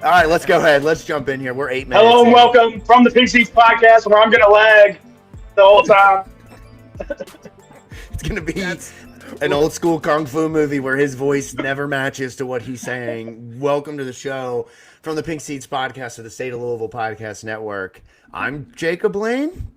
All right, let's go ahead. Let's jump in here. We're 8 minutes. Hello and welcome from the Pink Seats podcast, where I'm going to lag the whole time. It's going to be an old school Kung Fu movie where his voice never matches to what he's saying. Welcome to the show from the Pink Seats podcast of the State of Louisville Podcast Network. I'm Jacob Lane,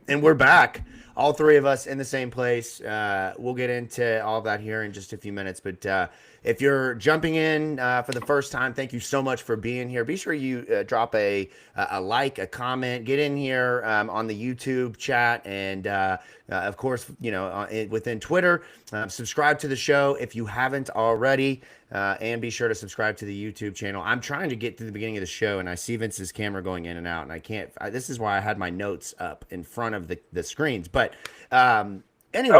and we're back. All three of us in the same place. We'll get into all that here in just a few minutes, but if you're jumping in for the first time, thank you so much for being here. Be sure you drop a like, a comment, get in here on the YouTube chat, and of course, within Twitter, subscribe to the show if you haven't already, and be sure to subscribe to the YouTube channel. I'm trying to get to the beginning of the show, and I see Vince's camera going in and out, and I can't. This is why I had my notes up in front of the screens. But anyway,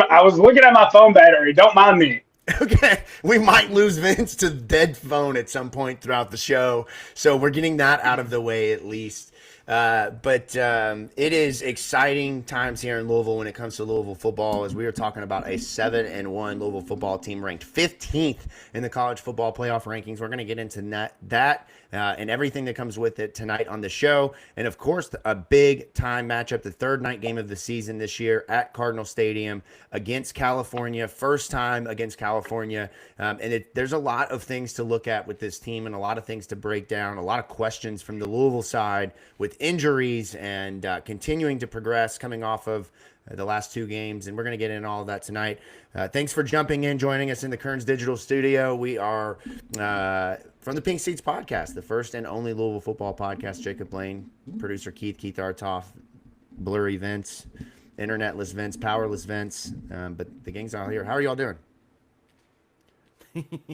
I was looking at my phone battery. Don't mind me. Okay, we might lose Vince to dead phone at some point throughout the show, so we're getting that out of the way at least. But it is exciting times here in Louisville when it comes to Louisville football, as we are talking about a 7-1 Louisville football team ranked 15th in the college football playoff rankings. We're going to get into that and everything that comes with it tonight on the show. And, of course, a big-time matchup, the third night game of the season this year at Cardinal Stadium against California, first time against California. There's a lot of things to look at with this team and a lot of things to break down, a lot of questions from the Louisville side with injuries and continuing to progress coming off of the last two games, and we're going to get into all of that tonight. Thanks for jumping in, joining us in the Kern's Digital Studio. We are from the Pink Seats podcast, the first and only Louisville football podcast. Jacob Lane, producer Keith Arutoff, Blurry Vince, Internetless Vince, Powerless Vince, but the gang's all here. How are y'all doing?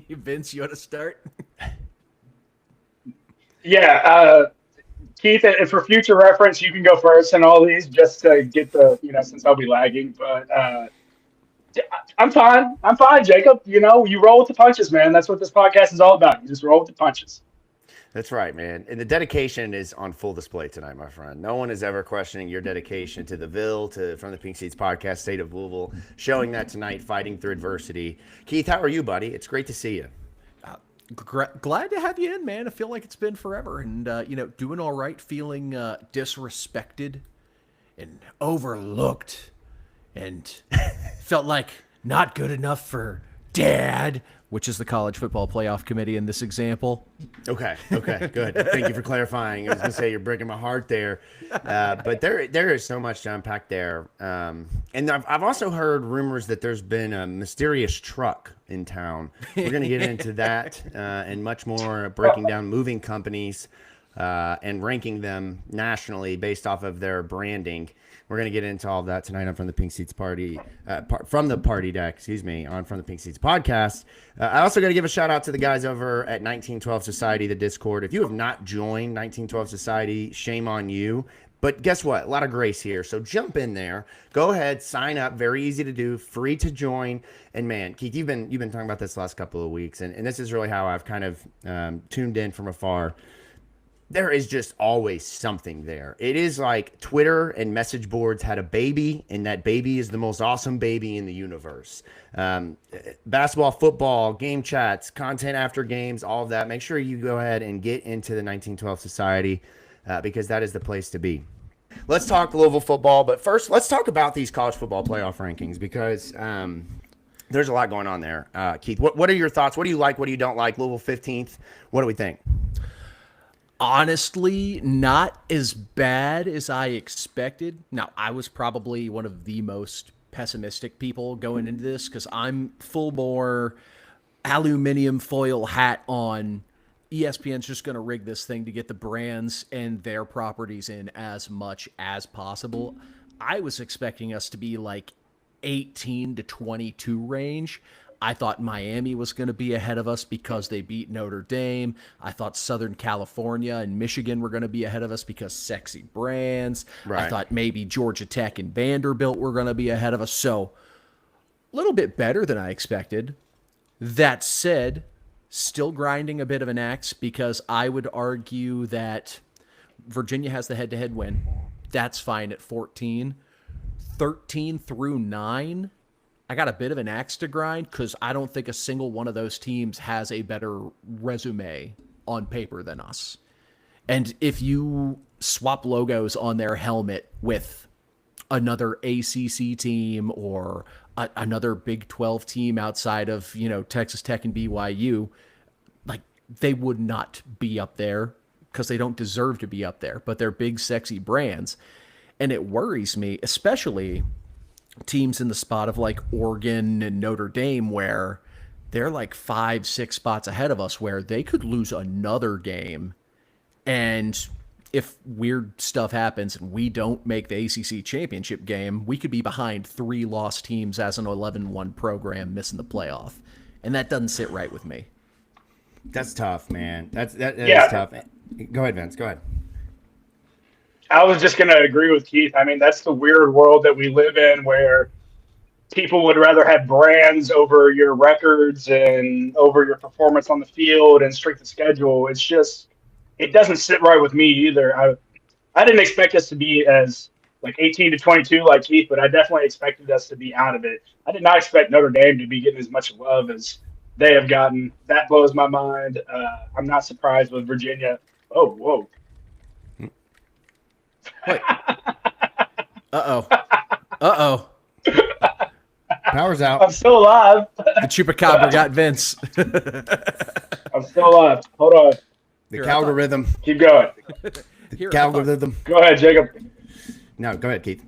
Vince, you want to start? Yeah, Keith, and for future reference, you can go first in all these just to get the, since I'll be lagging. But I'm fine. I'm fine, Jacob. You roll with the punches, man. That's what this podcast is all about. You just roll with the punches. That's right, man. And the dedication is on full display tonight, my friend. No one is ever questioning your dedication to the Ville, from the Pink Seats podcast, State of Louisville, showing that tonight, fighting through adversity. Keith, how are you, buddy? It's great to see you. Glad to have you in, man. I feel like it's been forever, and doing all right. Feeling disrespected and overlooked, and felt like not good enough for Dad, which is the college football playoff committee in this example. Okay, good. Thank you for clarifying. I was going to say you're breaking my heart there, but there is so much to unpack there. And I've also heard rumors that there's been a mysterious truck in town. We're going to get into that and much more, breaking down moving companies and ranking them nationally based off of their branding. We're going to get into all of that tonight on From the Pink Seats Party, from the Party Deck, on From the Pink Seats podcast. I also got to give a shout out to the guys over at 1912 Society, the Discord. If you have not joined 1912 Society, shame on you. But guess what? A lot of grace here. So jump in there. Go ahead, sign up. Very easy to do, free to join. And man, Keith, you've been talking about this the last couple of weeks, and this is really how I've kind of tuned in from afar. There is just always something there. It is like Twitter and message boards had a baby, and that baby is the most awesome baby in the universe. Basketball, football, game chats, content after games, all of that. Make sure you go ahead and get into the 1912 Society because that is the place to be. Let's talk Louisville football, but first, let's talk about these college football playoff rankings because there's a lot going on there. Keith, what are your thoughts? What do you like? What do you don't like? Louisville 15th. What do we think? Honestly, not as bad as I expected. Now, I was probably one of the most pessimistic people going into this because I'm full bore aluminum foil hat on. ESPN's just going to rig this thing to get the brands and their properties in as much as possible. I was expecting us to be like 18 to 22 range. I thought Miami was going to be ahead of us because they beat Notre Dame. I thought Southern California and Michigan were going to be ahead of us because sexy brands. Right. I thought maybe Georgia Tech and Vanderbilt were going to be ahead of us. So a little bit better than I expected. That said, still grinding a bit of an axe because I would argue that Virginia has the head-to-head win. That's fine at 14. 13 through 9. I got a bit of an axe to grind because I don't think a single one of those teams has a better resume on paper than us. And if you swap logos on their helmet with another ACC team or another Big 12 team outside of, Texas Tech and BYU, like they would not be up there because they don't deserve to be up there, but they're big, sexy brands. And it worries me, especially teams in the spot of like Oregon and Notre Dame, where they're like 5-6 spots ahead of us, where they could lose another game. And if weird stuff happens and we don't make the ACC championship game, we could be behind 3 lost teams as an 11-1 program missing the playoff. And that doesn't sit right with me. That's tough, man. That is tough. Go ahead, Vince. Go ahead. I was just going to agree with Keith. I mean, that's the weird world that we live in, where people would rather have brands over your records and over your performance on the field and strength of schedule. It's just, it doesn't sit right with me either. I didn't expect us to be as like 18-22 like Keith, but I definitely expected us to be out of it. I did not expect Notre Dame to be getting as much love as they have gotten. That blows my mind. I'm not surprised with Virginia. Oh, whoa. Wait. Uh-oh. Power's out. I'm still alive. The chupacabra got Vince. I'm still alive. Hold on. The algorithm. Keep going. Algorithm. Go ahead, Jacob. No, go ahead, Keith.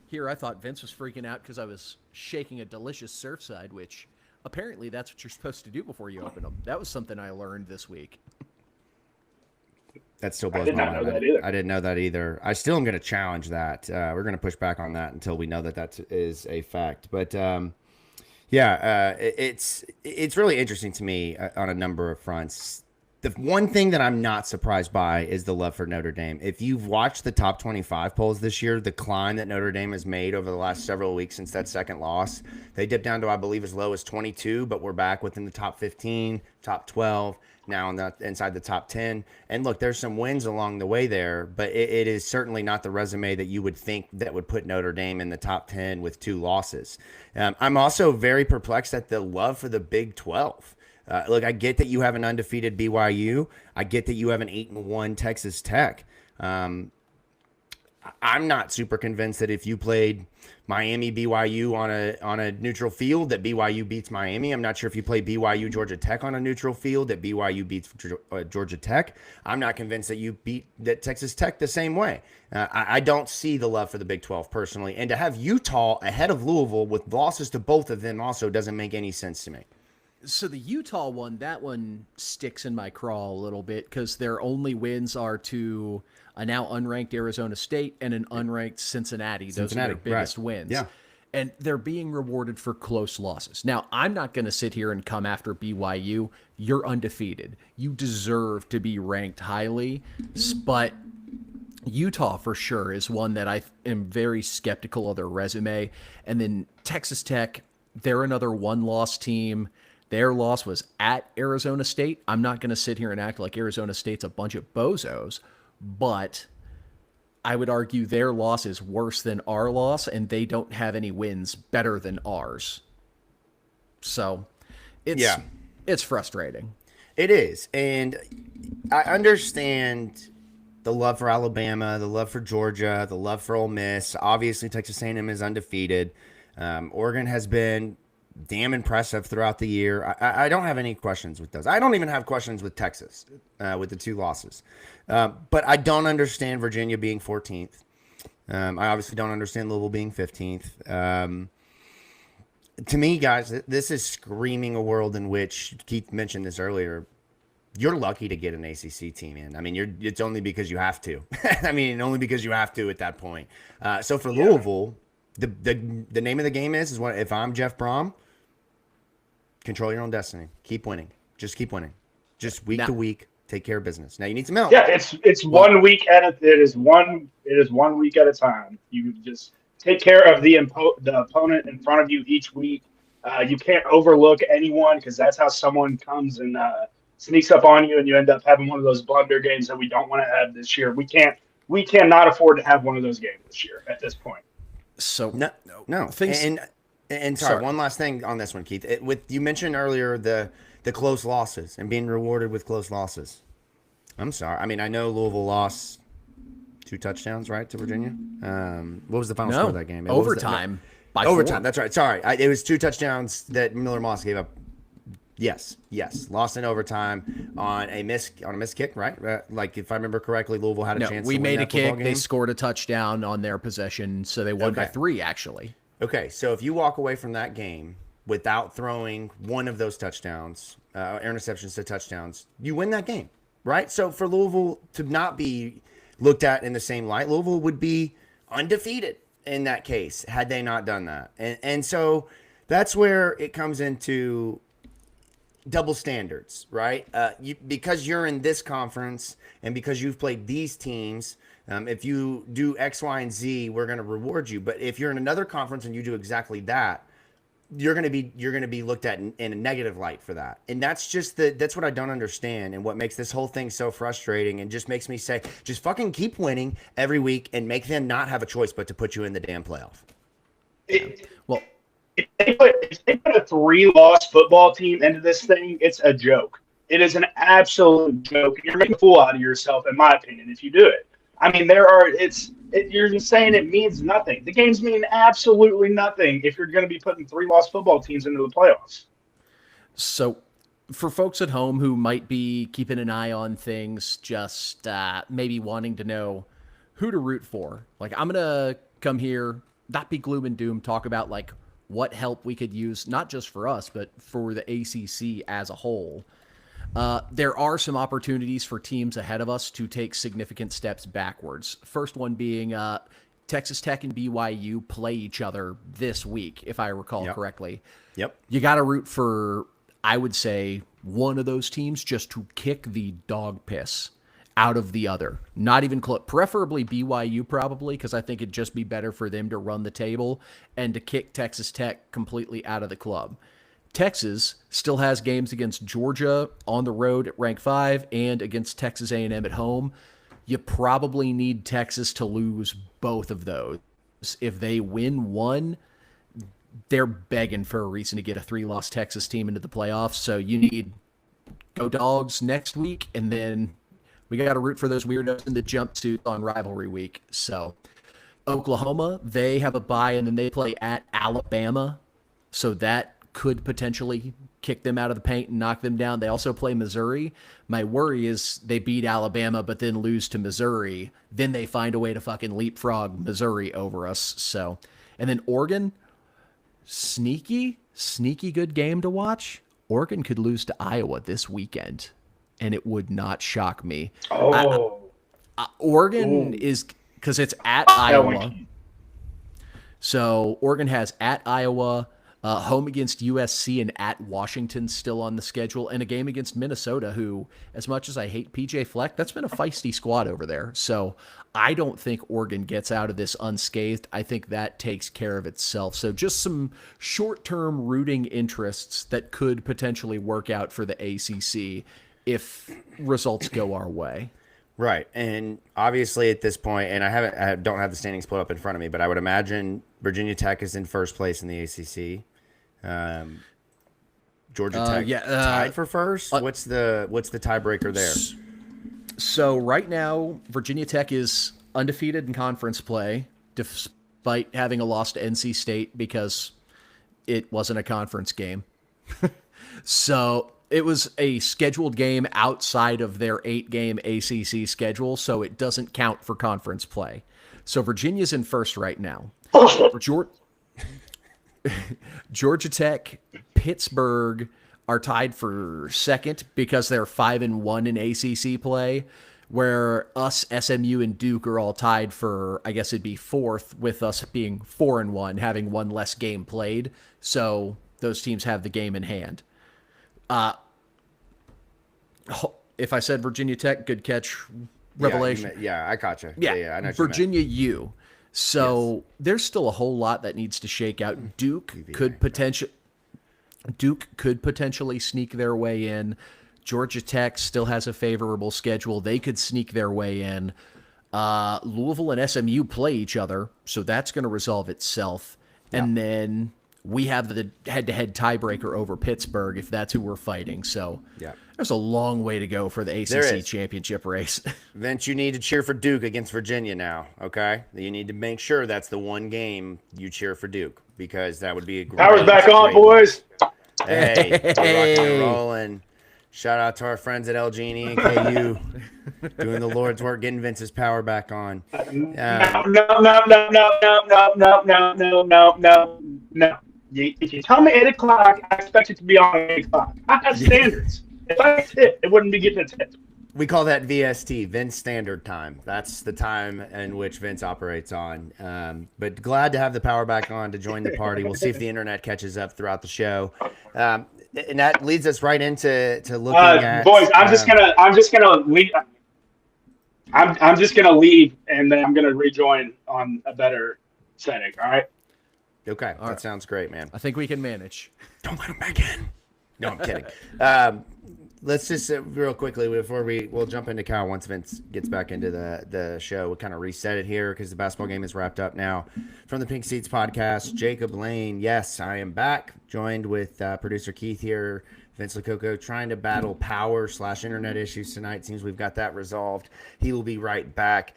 Here, I thought Vince was freaking out because I was shaking a delicious Surfside, which apparently that's what you're supposed to do before you open them. That was something I learned this week. That still blows my mind. I didn't know that either. I still am going to challenge that. We're going to push back on that until we know that that is a fact. But it's really interesting to me on a number of fronts. The one thing that I'm not surprised by is the love for Notre Dame. If you've watched the top 25 polls this year, the climb that Notre Dame has made over the last several weeks since that second loss, they dipped down to, I believe, as low as 22, but we're back within the top 15, top 12. Now inside the top 10. And look, there's some wins along the way there, but it is certainly not the resume that you would think that would put Notre Dame in the top 10 with 2 losses. I'm also very perplexed at the love for the Big 12. Look, I get that you have an undefeated BYU. I get that you have an 8-1 Texas Tech. I'm not super convinced that if you played Miami BYU on a neutral field that BYU beats Miami. I'm not sure if you play BYU Georgia Tech on a neutral field that BYU beats Georgia Tech. I'm not convinced that you beat that Texas Tech the same way. I don't see the love for the Big 12 personally, and to have Utah ahead of Louisville with losses to both of them also doesn't make any sense to me. So the Utah one, that one sticks in my craw a little bit because their only wins are to a now unranked Arizona State and an unranked Cincinnati. Those are their biggest wins. Yeah. And they're being rewarded for close losses. Now, I'm not going to sit here and come after BYU. You're undefeated. You deserve to be ranked highly. But Utah, for sure, is one that I am very skeptical of their resume. And then Texas Tech, they're another one-loss team. Their loss was at Arizona State. I'm not going to sit here and act like Arizona State's a bunch of bozos, but I would argue their loss is worse than our loss, and they don't have any wins better than ours. So it's frustrating. It is. And I understand the love for Alabama, the love for Georgia, the love for Ole Miss. Obviously, Texas A&M is undefeated. Oregon has been damn impressive throughout the year. I don't have any questions with those. I don't even have questions with Texas with the 2 losses. But I don't understand Virginia being 14th. I obviously don't understand Louisville being 15th. To me, guys, this is screaming a world in which, Keith mentioned this earlier, you're lucky to get an ACC team in. I mean, it's only because you have to. I mean, only because you have to at that point. So for Louisville, the name of the game is what if I'm Jeff Brohm, control your own destiny. Keep winning. Just keep winning. Just week to week, take care of business. Now you need some help. Yeah, it's 1 week at it is 1 week at a time. You just take care of the opponent in front of you each week. You can't overlook anyone because that's how someone comes and sneaks up on you, and you end up having one of those blunder games that we don't want to have this year. We cannot afford to have one of those games this year at this point. So no. And sorry, one last thing on this one, Keith. You mentioned earlier the close losses and being rewarded with close losses. I'm sorry. I mean, I know Louisville lost 2 touchdowns, right, to Virginia. What was the final score of that game? What was Overtime. By overtime. 4. That's right. Sorry, it was 2 touchdowns that Miller Moss gave up. Yes, lost in overtime on a missed kick, right? Like if I remember correctly, Louisville had a chance. We to win made a that football kick. game. They scored a touchdown on their possession, so they won by Okay. 3 actually. Okay, so if you walk away from that game without throwing one of those touchdowns, interceptions to touchdowns, you win that game, right? So for Louisville to not be looked at in the same light, Louisville would be undefeated in that case had they not done that. And so that's where it comes into double standards, right? Because you're in this conference and because you've played these teams, if you do X, Y, and Z, we're going to reward you. But if you're in another conference and you do exactly that, you're going to be looked at in a negative light for that. And that's what I don't understand and what makes this whole thing so frustrating and just makes me say, just fucking keep winning every week and make them not have a choice but to put you in the damn playoff. Well, If they put a 3-loss football team into this thing, it's a joke. It is an absolute joke. You're making a fool out of yourself, in my opinion, if you do it. I mean, you're just saying it means nothing. The games mean absolutely nothing if you're going to be putting 3-loss football teams into the playoffs. so for folks at home who might be keeping an eye on things, just maybe wanting to know who to root for, like I'm going to come here, not be gloom and doom, talk about like what help we could use, not just for us, but for the ACC as a whole. There are some opportunities for teams ahead of us to take significant steps backwards. First one being Texas Tech and BYU play each other this week, if I recall correctly. Yep. You got to root for, I would say, one of those teams just to kick the dog piss out of the other. Not even close. Preferably BYU probably, because I think it'd just be better for them to run the table and to kick Texas Tech completely out of the club. Texas still has games against Georgia on the road at rank 5 and against Texas A&M at home. You probably need Texas to lose both of those. If they win one, they're begging for a reason to get a 3-loss Texas team into the playoffs. So you need go Dogs next week, and then we got to root for those weirdos in the jumpsuits on rivalry week. So Oklahoma, they have a bye, and then they play at Alabama. So that could potentially kick them out of the paint and knock them down. They also play Missouri. My worry is they beat Alabama but then lose to Missouri. Then they find a way to fucking leapfrog Missouri over us. So, and then Oregon, sneaky good game to watch. Oregon could lose to Iowa this weekend, and it would not shock me. Oregon is, because it's at Iowa. So Oregon has at Iowa, home against USC, and at Washington still on the schedule, and a game against Minnesota, who, as much as I hate PJ Fleck, that's been a feisty squad over there. So I don't think Oregon gets out of this unscathed. I think that takes care of itself. So just some short-term rooting interests that could potentially work out for the ACC if results go our way. Right, and obviously at this point, and I don't have the standings pulled up in front of me, but I would imagine Virginia Tech is in first place in the ACC. Georgia Tech tied for first. What's the tiebreaker there? So right now, Virginia Tech is undefeated in conference play, despite having a loss to NC State because it wasn't a conference game. So it was a scheduled game outside of their 8-game ACC schedule, so it doesn't count for conference play. So Virginia's in first right now. Georgia Tech, Pittsburgh are tied for second because they're 5-1 in ACC play, where us, SMU, and Duke are all tied for, I guess it'd be fourth, with us being 4-1, having one less game played. So those teams have the game in hand. If I said Virginia Tech, good catch, revelation. Yeah, I caught you. Yeah, I know Virginia U. So there's still a whole lot that needs to shake out. Duke could potentially sneak their way in. Georgia Tech still has a favorable schedule. They could sneak their way in. Louisville and SMU play each other, so that's going to resolve itself. Yeah. And then we have the head-to-head tiebreaker over Pittsburgh if that's who we're fighting. So there's a long way to go for the ACC championship race. Vince, you need to cheer for Duke against Virginia now, okay? You need to make sure that's the one game you cheer for Duke, because that would be a great... Power's back on, boys. Hey, we're rocking and rolling. Shout out to our friends at LG&E and KU doing the Lord's work, getting Vince's power back on. No. If you tell me 8 o'clock, I expect it to be on 8 o'clock. I have standards. If I tip, it wouldn't be getting a tip. We call that VST, Vince Standard Time. That's the time in which Vince operates on. But glad to have the power back on to join the party. We'll see if the internet catches up throughout the show. And that leads us right into looking at boys. I'm just gonna leave. I'm just gonna leave, and then I'm gonna rejoin on a better setting. All right. Okay, that sounds great, man. I think we can manage. Don't let him back in. No, I'm kidding. Let's just real quickly before we'll jump into Cal once Vince gets back into the show. We'll kind of reset it here because the basketball game is wrapped up now. From the Pink Seats podcast, Jacob Lane. Yes, I am back, joined with producer Keith here. Vince Lococo trying to battle power/internet issues tonight. Seems we've got that resolved. He will be right back.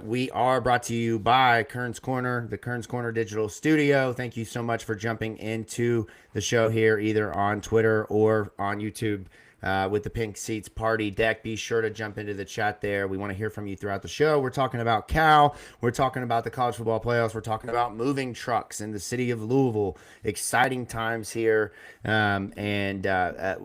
We are brought to you by Kern's Korner, the Kern's Korner Digital Studio. Thank you so much for jumping into the show here, either on Twitter or on YouTube. With the Pink Seats Party Deck. Be sure to jump into the chat there. We want to hear from you throughout the show. We're talking about Cal. We're talking about the college football playoffs. We're talking about moving trucks in the city of Louisville. Exciting times here. And a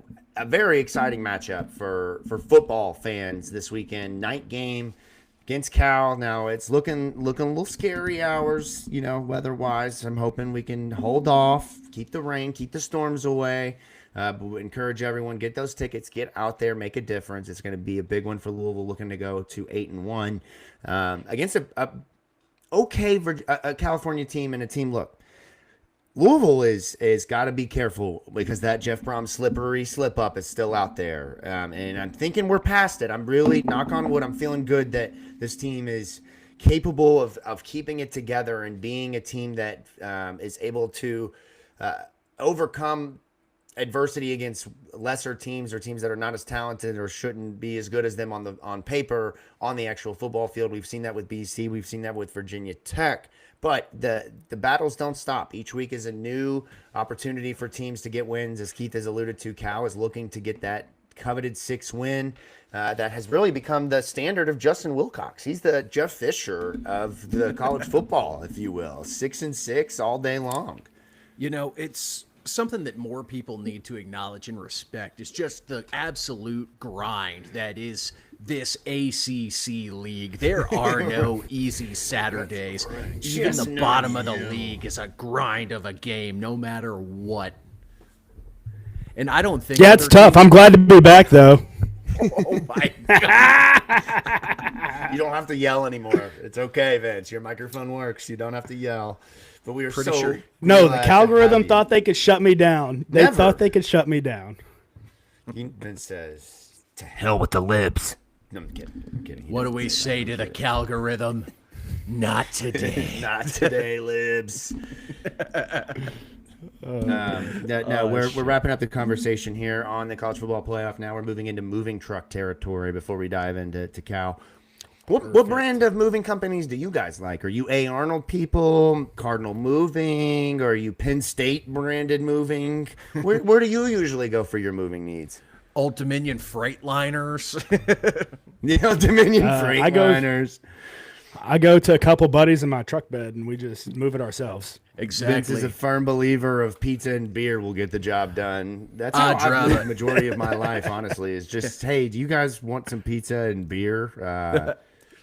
very exciting matchup for football fans this weekend. Night game against Cal. Now it's looking a little scary hours, weather-wise. I'm hoping we can hold off, keep the rain, keep the storms away. But we encourage everyone, get those tickets, get out there, make a difference. It's going to be a big one for Louisville, looking to go to 8-1 against a California team and a team. Look, Louisville is got to be careful because that Jeff Brohm slippery slip up is still out there, and I'm thinking we're past it. I'm really, knock on wood, I'm feeling good that this team is capable of keeping it together and being a team that is able to overcome adversity against lesser teams or teams that are not as talented or shouldn't be as good as them on paper on the actual football field. We've seen that with BC. We've seen that with Virginia Tech. But the battles don't stop. Each week is a new opportunity for teams to get wins. As Keith has alluded to, Cal is looking to get that coveted 6th win that has really become the standard of Justin Wilcox. He's the Jeff Fisher of the college football, if you will. 6-6 all day long. It's something that more people need to acknowledge and respect. Is just the absolute grind that is this ACC league. There are no easy Saturdays. Even the bottom of the league is a grind of a game, no matter what. And I don't think... Yeah, it's tough. I'm glad to be back, though. Oh, my God. You don't have to yell anymore. It's okay, Vince. Your microphone works. You don't have to yell. But we were pretty sure. No, the algorithm thought they could shut me down. They thought they could shut me down. Vince says, to hell with the libs. No, I'm kidding. What do we say to the algorithm? Not today. Not today, libs. We're wrapping up the conversation here on the college football playoff. Now we're moving into moving truck territory before we dive into Cal. What brand of moving companies do you guys like? Are you A. Arnold people, Cardinal Moving, or are you Penn State branded moving? Where do you usually go for your moving needs? Old Dominion Freightliners. Dominion Freightliners. I go to a couple buddies in my truck bed, and we just move it ourselves. Exactly. Vince is a firm believer of pizza and beer will get the job done. That's how I've lived the majority of my life, honestly, is just, hey, do you guys want some pizza and beer?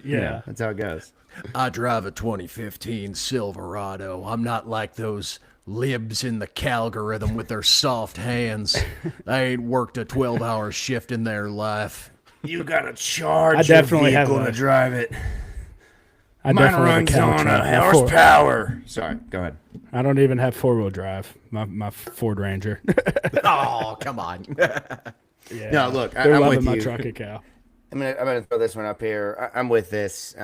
Yeah, that's how it goes. I drive a 2015 Silverado. I'm not like those libs in the algorithm with their soft hands. I ain't worked a 12-hour shift in their life. You got to charge your vehicle to drive it. Mine runs on a horsepower. Sorry, go ahead. I don't even have 4-wheel drive. My Ford Ranger. Oh, come on. Yeah. No, look, They're I'm loving with you. my truck at Cal. I'm gonna throw this one up here. I'm with this.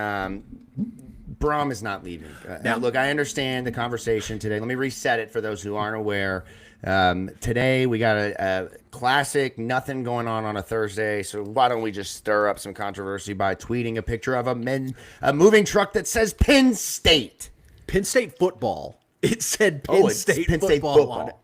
Brohm is not leaving. Now, look, I understand the conversation today. Let me reset it for those who aren't aware. Today, we got a classic nothing going on a Thursday. So why don't we just stir up some controversy by tweeting a picture of a moving truck that says Penn State. Penn State football. It said Penn State football on it.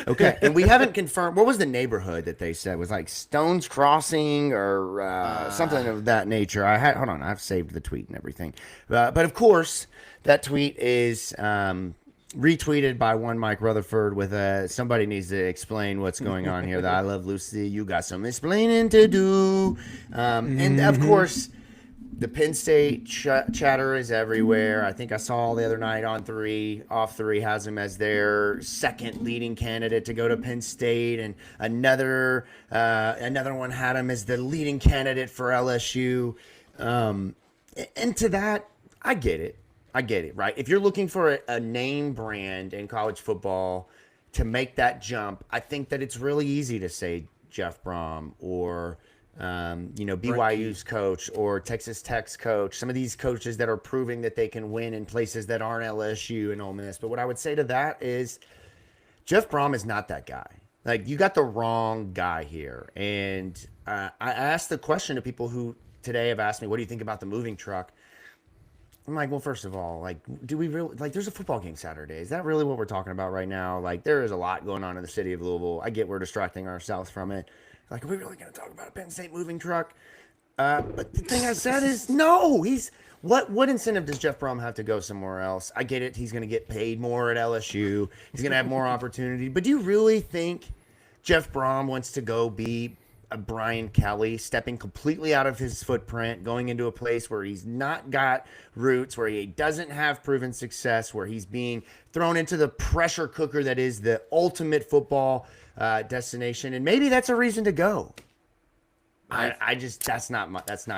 Okay, and we haven't confirmed. What was the neighborhood that they said was like Stones Crossing or something of that nature? Hold on, I've saved the tweet and everything. But of course, that tweet is retweeted by one Mike Rutherford with somebody needs to explain what's going on here. That I love Lucy. You got some explaining to do, and of course. The Penn State chatter is everywhere. I think I saw the other night on Off 3 has him as their second leading candidate to go to Penn State, and another one had him as the leading candidate for LSU. And to that, I get it, right? If you're looking for a name brand in college football to make that jump, I think that it's really easy to say Jeff Brohm or BYU's coach or Texas Tech's coach, some of these coaches that are proving that they can win in places that aren't LSU and Ole Miss. But what I would say to that is Jeff Brohm is not that guy. Like, you got the wrong guy here. And I asked the question to people who today have asked me, what do you think about the moving truck? I'm like, well, first of all, like, do we really, like, there's a football game Saturday. Is that really what we're talking about right now? Like, there is a lot going on in the city of Louisville. I get we're distracting ourselves from it. Like, are we really going to talk about a Penn State moving truck? But the thing I said is, no. What incentive does Jeff Brohm have to go somewhere else? I get it. He's going to get paid more at LSU. He's going to have more opportunity. But do you really think Jeff Brohm wants to go be a Brian Kelly, stepping completely out of his footprint, going into a place where he's not got roots, where he doesn't have proven success, where he's being thrown into the pressure cooker that is the ultimate football destination, and maybe that's a reason to go. I just that's not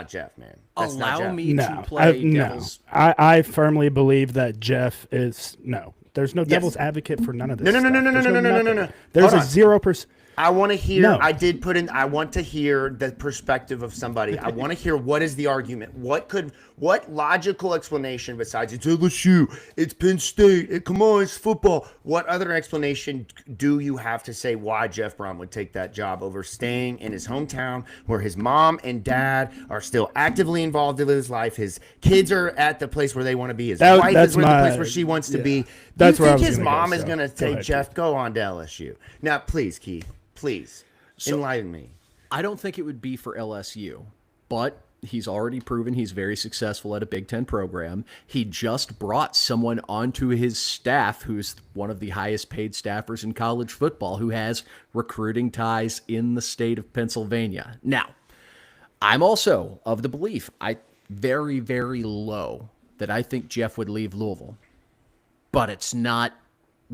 Jeff, man. That's not Jeff. Me to play devil's. I firmly believe that Jeff is no. There's no devil's advocate for none of this. No. There's a 0%. I want to hear. No. I want to hear the perspective of somebody. I want to hear what is the argument. What logical explanation besides it's LSU, it's Penn State, come on, it's football. What other explanation do you have to say why Jeff Brohm would take that job over staying in his hometown where his mom and dad are still actively involved in his life? His kids are at the place where they want to be. His wife is at the place where she wants to be. Do you think his mom is going to say, Jeff, go on to LSU? Now, please, Keith. Please, enlighten me. I don't think it would be for LSU, but he's already proven he's very successful at a Big Ten program. He just brought someone onto his staff who's one of the highest paid staffers in college football, who has recruiting ties in the state of Pennsylvania. Now, I'm also of the belief, very, very low, that I think Jeff would leave Louisville, but it's not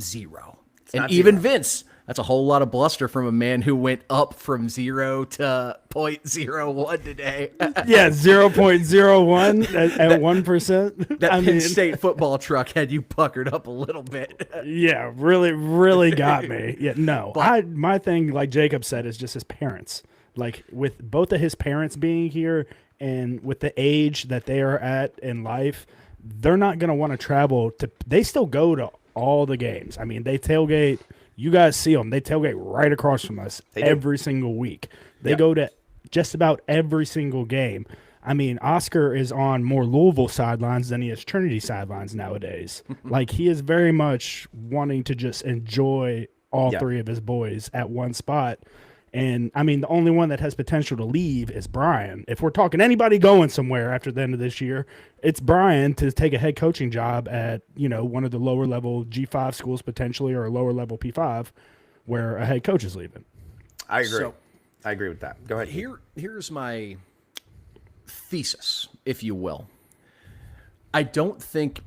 zero. And even Vince, that's a whole lot of bluster from a man who went up from 0 to 0.01 today. Yeah, 0.01 at 1%. That Penn State football truck had you puckered up a little bit. Yeah, really got me. Yeah, no. My thing, like Jacob said, is just his parents. Like, with both of his parents being here and with the age that they are at in life, they're not going to want to travel to – they still go to all the games. I mean, they tailgate – you guys see them. They tailgate right across from us every single week. They go to just about every single game. I mean, Oscar is on more Louisville sidelines than he is Trinity sidelines nowadays. Like, he is very much wanting to just enjoy all three of his boys at one spot. And, I mean, the only one that has potential to leave is Brian. If we're talking anybody going somewhere after the end of this year, it's Brian to take a head coaching job at, one of the lower level G5 schools potentially, or a lower level P5 where a head coach is leaving. I agree. I agree with that. Go ahead. Here's my thesis, if you will. I don't think,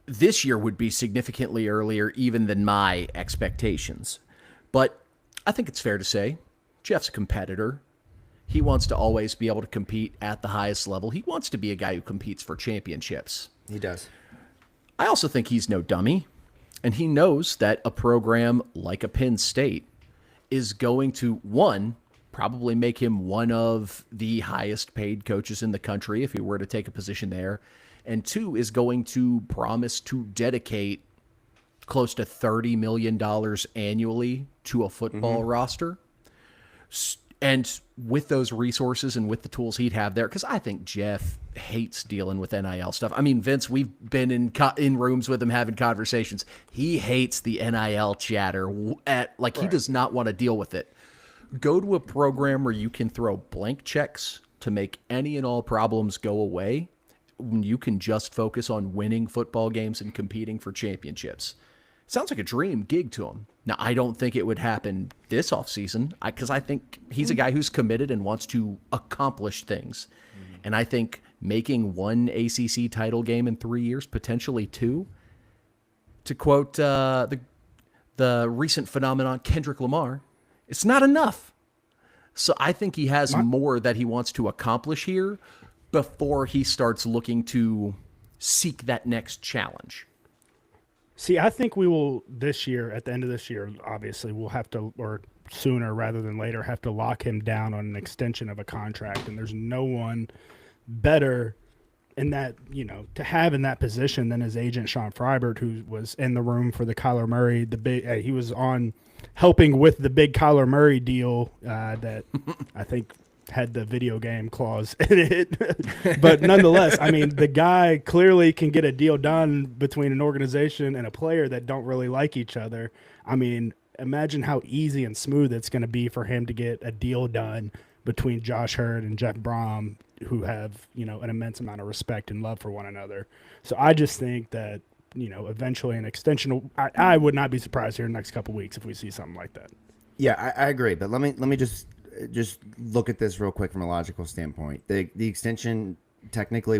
this year would be significantly earlier even than my expectations. But I think it's fair to say Jeff's a competitor. He wants to always be able to compete at the highest level. He wants to be a guy who competes for championships. He does. I also think he's no dummy, and he knows that a program like a Penn State is going to, one, probably make him one of the highest paid coaches in the country if he were to take a position there. And 2, is going to promise to dedicate close to $30 million annually to a football roster. And with those resources and with the tools he'd have there, because I think Jeff hates dealing with NIL stuff. I mean, Vince, we've been in rooms with him having conversations. He hates the NIL chatter. He does not want to deal with it. Go to a program where you can throw blank checks to make any and all problems go away, when you can just focus on winning football games and competing for championships. Sounds like a dream gig to him. Now, I don't think it would happen this offseason, because I think he's a guy who's committed and wants to accomplish things. And I think making one ACC title game in 3 years, potentially 2, to quote the recent phenomenon Kendrick Lamar, it's not enough. So I think he has more that he wants to accomplish here before he starts looking to seek that next challenge. See, I think we will this year, at the end of this year, obviously, we'll have to, or sooner rather than later, have to lock him down on an extension of a contract. And there's no one better in that, to have in that position than his agent, Sean Frybert, who was in the room for the Kyler Murray, he was on helping with the big Kyler Murray deal that I think had the video game clause in it. But nonetheless, I mean, the guy clearly can get a deal done between an organization and a player that don't really like each other. I mean, imagine how easy and smooth it's going to be for him to get a deal done between Josh Hurd and Jeff Brohm, who have, an immense amount of respect and love for one another. So I just think that, eventually an extension, I would not be surprised here in the next couple of weeks if we see something like that. Yeah, I agree. But let me just look at this real quick from a logical standpoint. The extension, technically,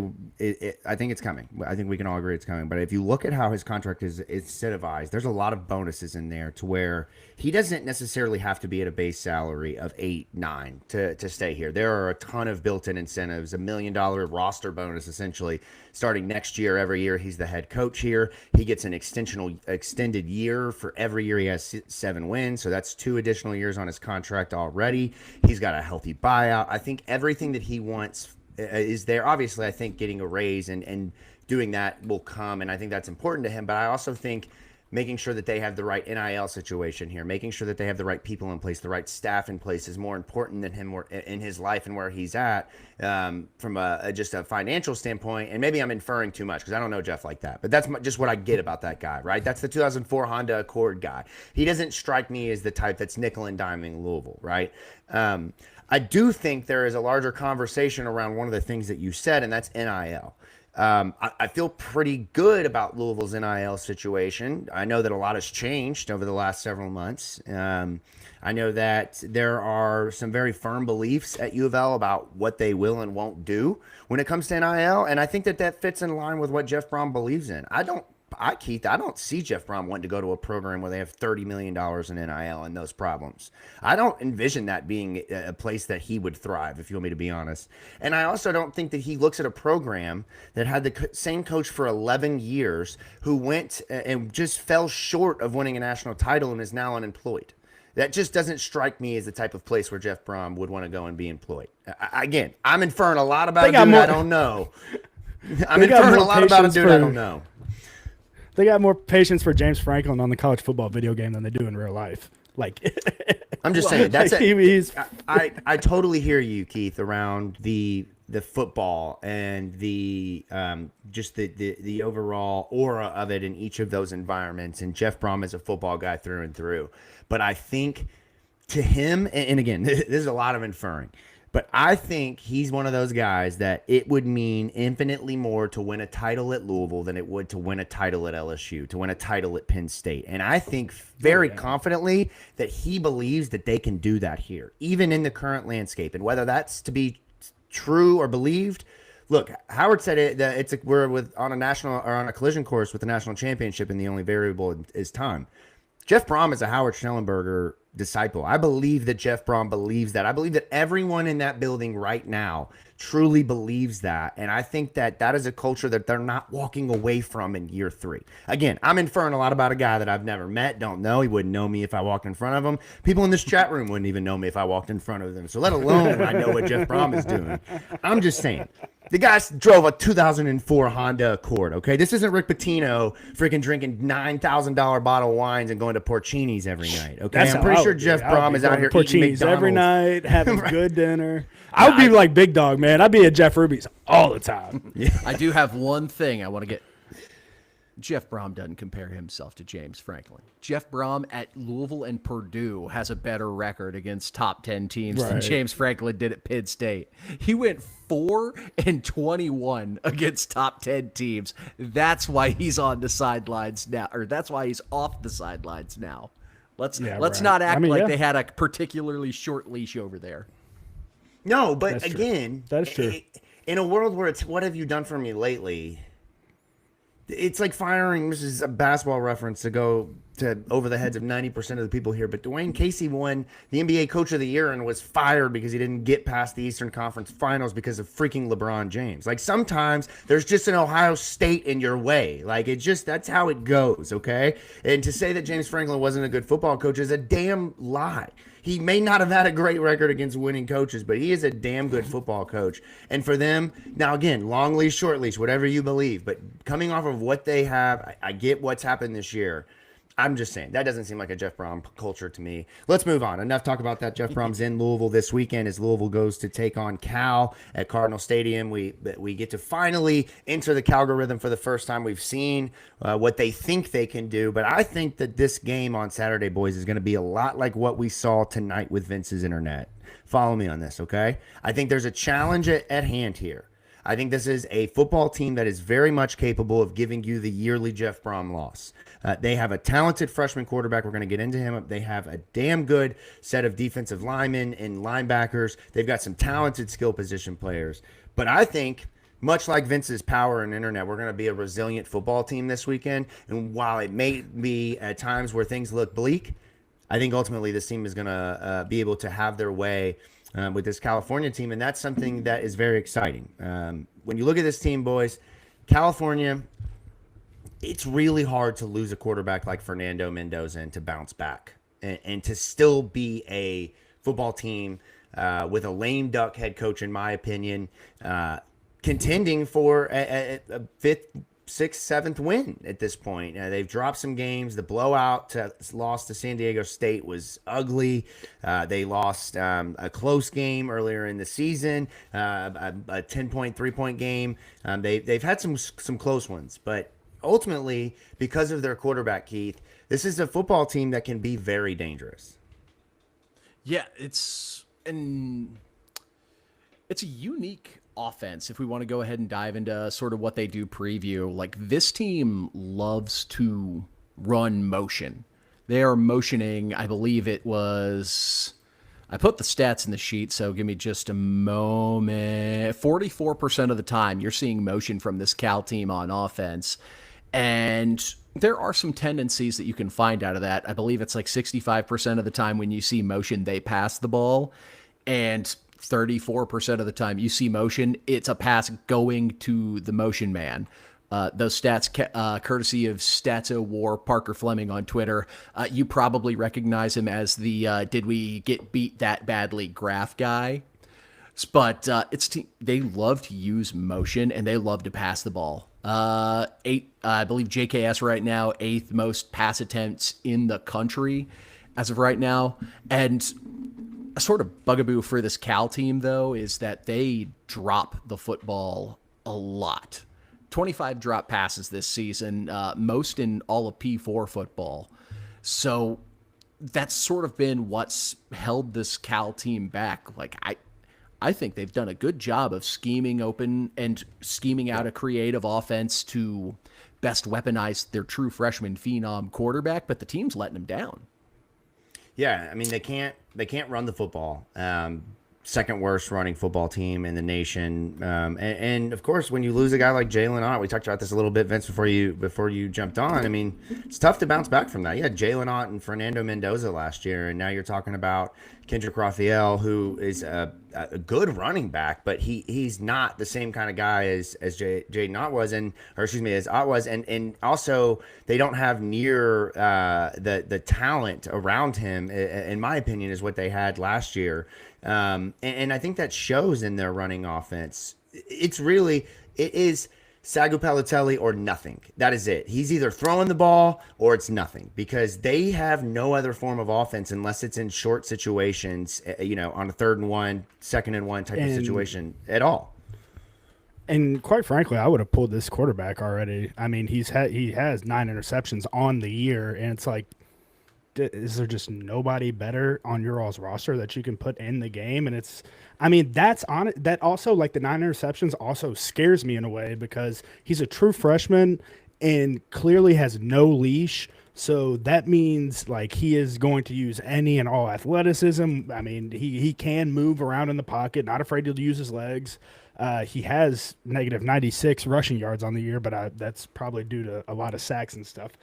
I think it's coming. I think we can all agree it's coming. But if you look at how his contract is incentivized, there's a lot of bonuses in there to where he doesn't necessarily have to be at a base salary of 8, 9 to stay here. There are a ton of built-in incentives, $1 million roster bonus essentially starting next year. Every year he's the head coach here. He gets an extended year for every year he has 7 wins. So that's 2 additional years on his contract already. He's got a healthy buyout. I think everything that he wants is there. Obviously, I think getting a raise and doing that will come, and I think that's important to him. But I also think making sure that they have the right NIL situation here, making sure that they have the right people in place, the right staff in place is more important than him in his life and where he's at from just a financial standpoint. And maybe I'm inferring too much because I don't know Jeff like that, but that's just what I get about that guy, right? That's the 2004 Honda Accord guy. He doesn't strike me as the type that's nickel and diming Louisville, right? I do think there is a larger conversation around one of the things that you said, and that's NIL. I feel pretty good about Louisville's NIL situation. I know that a lot has changed over the last several months. I know that there are some very firm beliefs at U of L about what they will and won't do when it comes to NIL, and I think that fits in line with what Jeff Brohm believes in. Keith, I don't see Jeff Brohm wanting to go to a program where they have $30 million in NIL and those problems. I don't envision that being a place that he would thrive, if you want me to be honest. And I also don't think that he looks at a program that had the same coach for 11 years who went and just fell short of winning a national title and is now unemployed. That just doesn't strike me as the type of place where Jeff Brohm would want to go and be employed. Again, I'm inferring a lot about a dude I don't know. I'm inferring a lot about a dude I don't know. They got more patience for James Franklin on the college football video game than they do in real life. I'm just saying that's like I totally hear you, Keith, around the football and the just the overall aura of it in each of those environments. And Jeff Brohm is a football guy through and through. But I think to him, and again, this is a lot of inferring. But I think he's one of those guys that it would mean infinitely more to win a title at Louisville than it would to win a title at LSU, to win a title at Penn State. And I think very confidently that he believes that they can do that here, even in the current landscape. And whether that's to be true or believed, look, Howard said it that we're on a collision course with the national championship, and the only variable is time. Jeff Brohm is a Howard Schnellenberger disciple. I believe that Jeff Brohm believes that. I believe that everyone in that building right now truly believes that. And I think that that is a culture that they're not walking away from in year 3. Again, I'm inferring a lot about a guy that I've never met, don't know. He wouldn't know me if I walked in front of him. People in this chat room wouldn't even know me if I walked in front of them. So let alone I know what Jeff Brohm is doing. I'm just saying. The guy drove a 2004 Honda Accord, okay? This isn't Rick Pitino freaking drinking $9,000 bottle of wines and going to Porcini's every night, okay? I'm pretty sure Jeff Brohm is out here eating McDonald's every night, having good dinner. I would be like Big Dog, man. I'd be at Jeff Ruby's all the time. Yeah. I do have one thing I want to get. Jeff Brohm doesn't compare himself to James Franklin. Jeff Brohm at Louisville and Purdue has a better record against top 10 teams than James Franklin did at Penn State. He went 4-21 against top 10 teams. That's why he's on the sidelines now, or that's why he's off the sidelines now. Let's not act like they had a particularly short leash over there. No, but again, that's true. In a world where it's what have you done for me lately? It's like firing, this is a basketball reference to go to over the heads of 90% of the people here, but Dwayne Casey won the NBA Coach of the Year and was fired because he didn't get past the Eastern Conference Finals because of freaking LeBron James. Like, sometimes there's just an Ohio State in your way. Like, that's how it goes, okay? And to say that James Franklin wasn't a good football coach is a damn lie. He may not have had a great record against winning coaches, but he is a damn good football coach. And for them, now again, long leash, short leash, whatever you believe, but coming off of what they have, I get what's happened this year. I'm just saying, that doesn't seem like a Jeff Brohm culture to me. Let's move on. Enough talk about that. Jeff Brohm's in Louisville this weekend as Louisville goes to take on Cal at Cardinal Stadium. We get to finally enter the Cal rhythm for the first time. We've seen what they think they can do, but I think that this game on Saturday, boys, is going to be a lot like what we saw tonight with Vince's internet. Follow me on this, okay? I think there's a challenge at hand here. I think this is a football team that is very much capable of giving you the yearly Jeff Brohm loss. They have a talented freshman quarterback. We're going to get into him. They have a damn good set of defensive linemen and linebackers. They've got some talented skill position players. But I think, much like Vince's power and internet, we're going to be a resilient football team this weekend. And while it may be at times where things look bleak, I think ultimately this team is going to be able to have their way with this California team, and that's something that is very exciting. When you look at this team, boys, California, it's really hard to lose a quarterback like Fernando Mendoza and to bounce back and to still be a football team with a lame duck head coach, in my opinion, contending for a 5th, 6th, 7th win at this point. They've dropped some games. The blowout loss to San Diego State was ugly. They lost a close game earlier in the season, a 10-point, 3-point game. They've had some close ones, but ultimately, because of their quarterback, Keith, this is a football team that can be very dangerous. Yeah, it's a unique offense. If we want to go ahead and dive into sort of what they do preview, like this team loves to run motion. They are motioning, I believe it was, I put the stats in the sheet, so give me just a moment. 44% of the time you're seeing motion from this Cal team on offense. And there are some tendencies that you can find out of that. I believe it's like 65% of the time when you see motion, they pass the ball. And 34% of the time you see motion, it's a pass going to the motion man. Those stats, courtesy of Statso War, Parker Fleming on Twitter. You probably recognize him as the did we get beat that badly graph guy. But they love to use motion and they love to pass the ball. I believe JKS right now, 8th most pass attempts in the country as of right now. And a sort of bugaboo for this Cal team, though, is that they drop the football a lot. 25 drop passes this season, most in all of P4 football. So that's sort of been what's held this Cal team back. Like, I think they've done a good job of scheming open and scheming out a creative offense to best weaponize their true freshman phenom quarterback, but the team's letting them down. Yeah, I mean they can't run the football. second worst running football team in the nation. And of course, when you lose a guy like Jalen Ott, we talked about this a little bit, Vince, before you jumped on. I mean, it's tough to bounce back from that. You had Jalen Ott and Fernando Mendoza last year, and now you're talking about Kendrick Raphael, who is a good running back, but he's not the same kind of guy as Jaden Ott was, as Ott was, and also they don't have near the talent around him, in my opinion, is what they had last year. And I think that shows in their running offense. It is Sagu Palatelli or nothing. That is it. He's either throwing the ball or it's nothing, because they have no other form of offense unless it's in short situations, on a 3rd and 1, 2nd and 1 type of situation at all. And quite frankly, I would have pulled this quarterback already. I mean, he has 9 interceptions on the year, and it's like, is there just nobody better on your all's roster that you can put in the game? And that also, like, the 9 interceptions also scares me in a way, because he's a true freshman and clearly has no leash. So that means, like, he is going to use any and all athleticism. I mean, he can move around in the pocket, not afraid to use his legs. He has negative 96 rushing yards on the year, but that's probably due to a lot of sacks and stuff.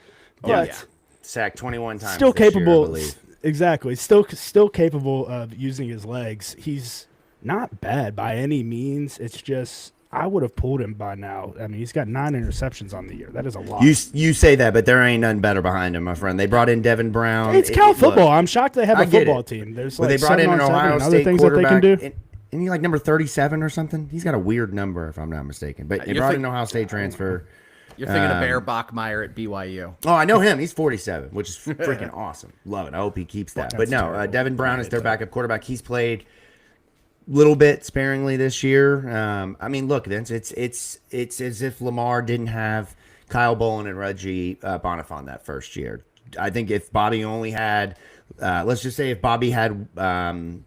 Yeah. Sacked 21 times. Still this capable, year, I believe. Exactly. Still capable of using his legs. He's not bad by any means. It's just, I would have pulled him by now. I mean, he's got 9 interceptions on the year. That is a lot. You say that, but there ain't none better behind him, my friend. They brought in Devin Brown. It's Cal football. I'm shocked they have a football it. team. There's Well, like they brought in an 7-on-7 Ohio and other State things that they can quarterback. do. And he like number 37 or something? He's got a weird number, if I'm not mistaken. But they brought in an Ohio State transfer. You're thinking of Bear Bachmeyer at BYU. Oh, I know him. He's 47, which is freaking awesome. Love it. I hope he keeps that. But no, terrible. Devin Brown is their backup quarterback. He's played a little bit sparingly this year. I mean, look, Vince, it's as if Lamar didn't have Kyle Bolin and Reggie Bonifant that first year. I think if Bobby only had, let's just say if Bobby had Adam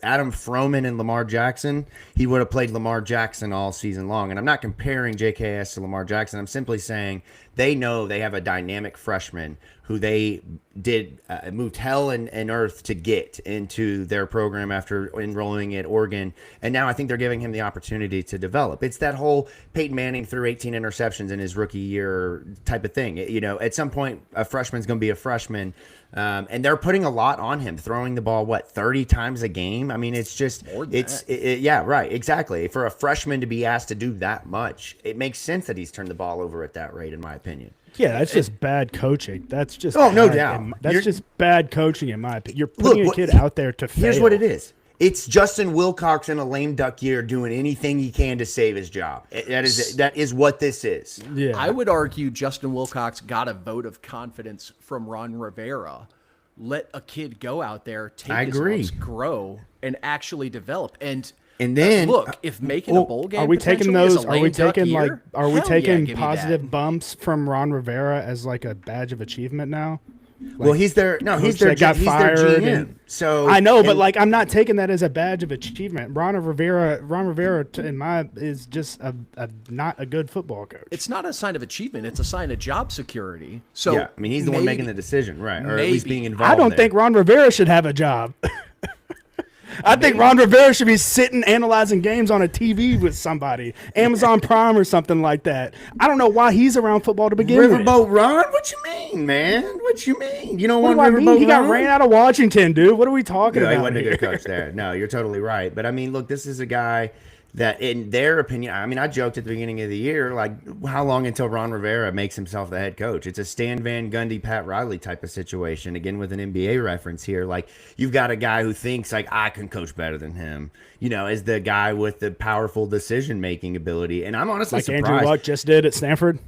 Froman and Lamar Jackson, he would have played Lamar Jackson all season long. And I'm not comparing JKS to Lamar Jackson. I'm simply saying they know they have a dynamic freshman who they did moved hell and earth to get into their program after enrolling at Oregon. And now I think they're giving him the opportunity to develop. It's that whole Peyton Manning threw 18 interceptions in his rookie year type of thing. At some point, a freshman's going to be a freshman. And they're putting a lot on him, throwing the ball, 30 times a game? I mean, it's just, yeah, right, exactly. For a freshman to be asked to do that much, it makes sense that he's turned the ball over at that rate, in my opinion. Yeah, that's just bad coaching. That's just no doubt. That's just bad coaching, in my opinion. You're putting a kid out there to fail. Here's what it is. It's Justin Wilcox in a lame duck year doing anything he can to save his job. That is what this is. Yeah, I would argue Justin Wilcox got a vote of confidence from Ron Rivera. Let a kid go out there, take his lumps, grow, and actually develop. And then look, if making a bowl game, are we taking potentially is those? a Are we lame duck taking year, are we hell yeah, taking give me positive that. bumps from Ron Rivera as like a badge of achievement now? Well, he's their fired. GM. So I know, but I'm not taking that as a badge of achievement. Ron Rivera, is just not a good football coach. It's not a sign of achievement. It's a sign of job security. So yeah, I mean, he's the one making the decision, right? Or at least being involved. I don't think Ron Rivera should have a job. I think Ron Rivera should be sitting analyzing games on a TV with somebody, Amazon Prime or something like that. I don't know why he's around football to begin with. Riverboat Ron? What you mean, man? What you mean? You don't want Riverboat Ron? He got ran out of Washington, dude. What are we talking about? He wasn't here? a good coach there. No, you're totally right. But I mean, look, this is a guy that, in their opinion, I mean, I joked at the beginning of the year, like, how long until Ron Rivera makes himself the head coach? It's a Stan Van Gundy, Pat Riley type of situation, again, with an NBA reference here. Like, you've got a guy who thinks, like, I can coach better than him, as the guy with the powerful decision-making ability. And I'm honestly surprised. Andrew Luck just did at Stanford.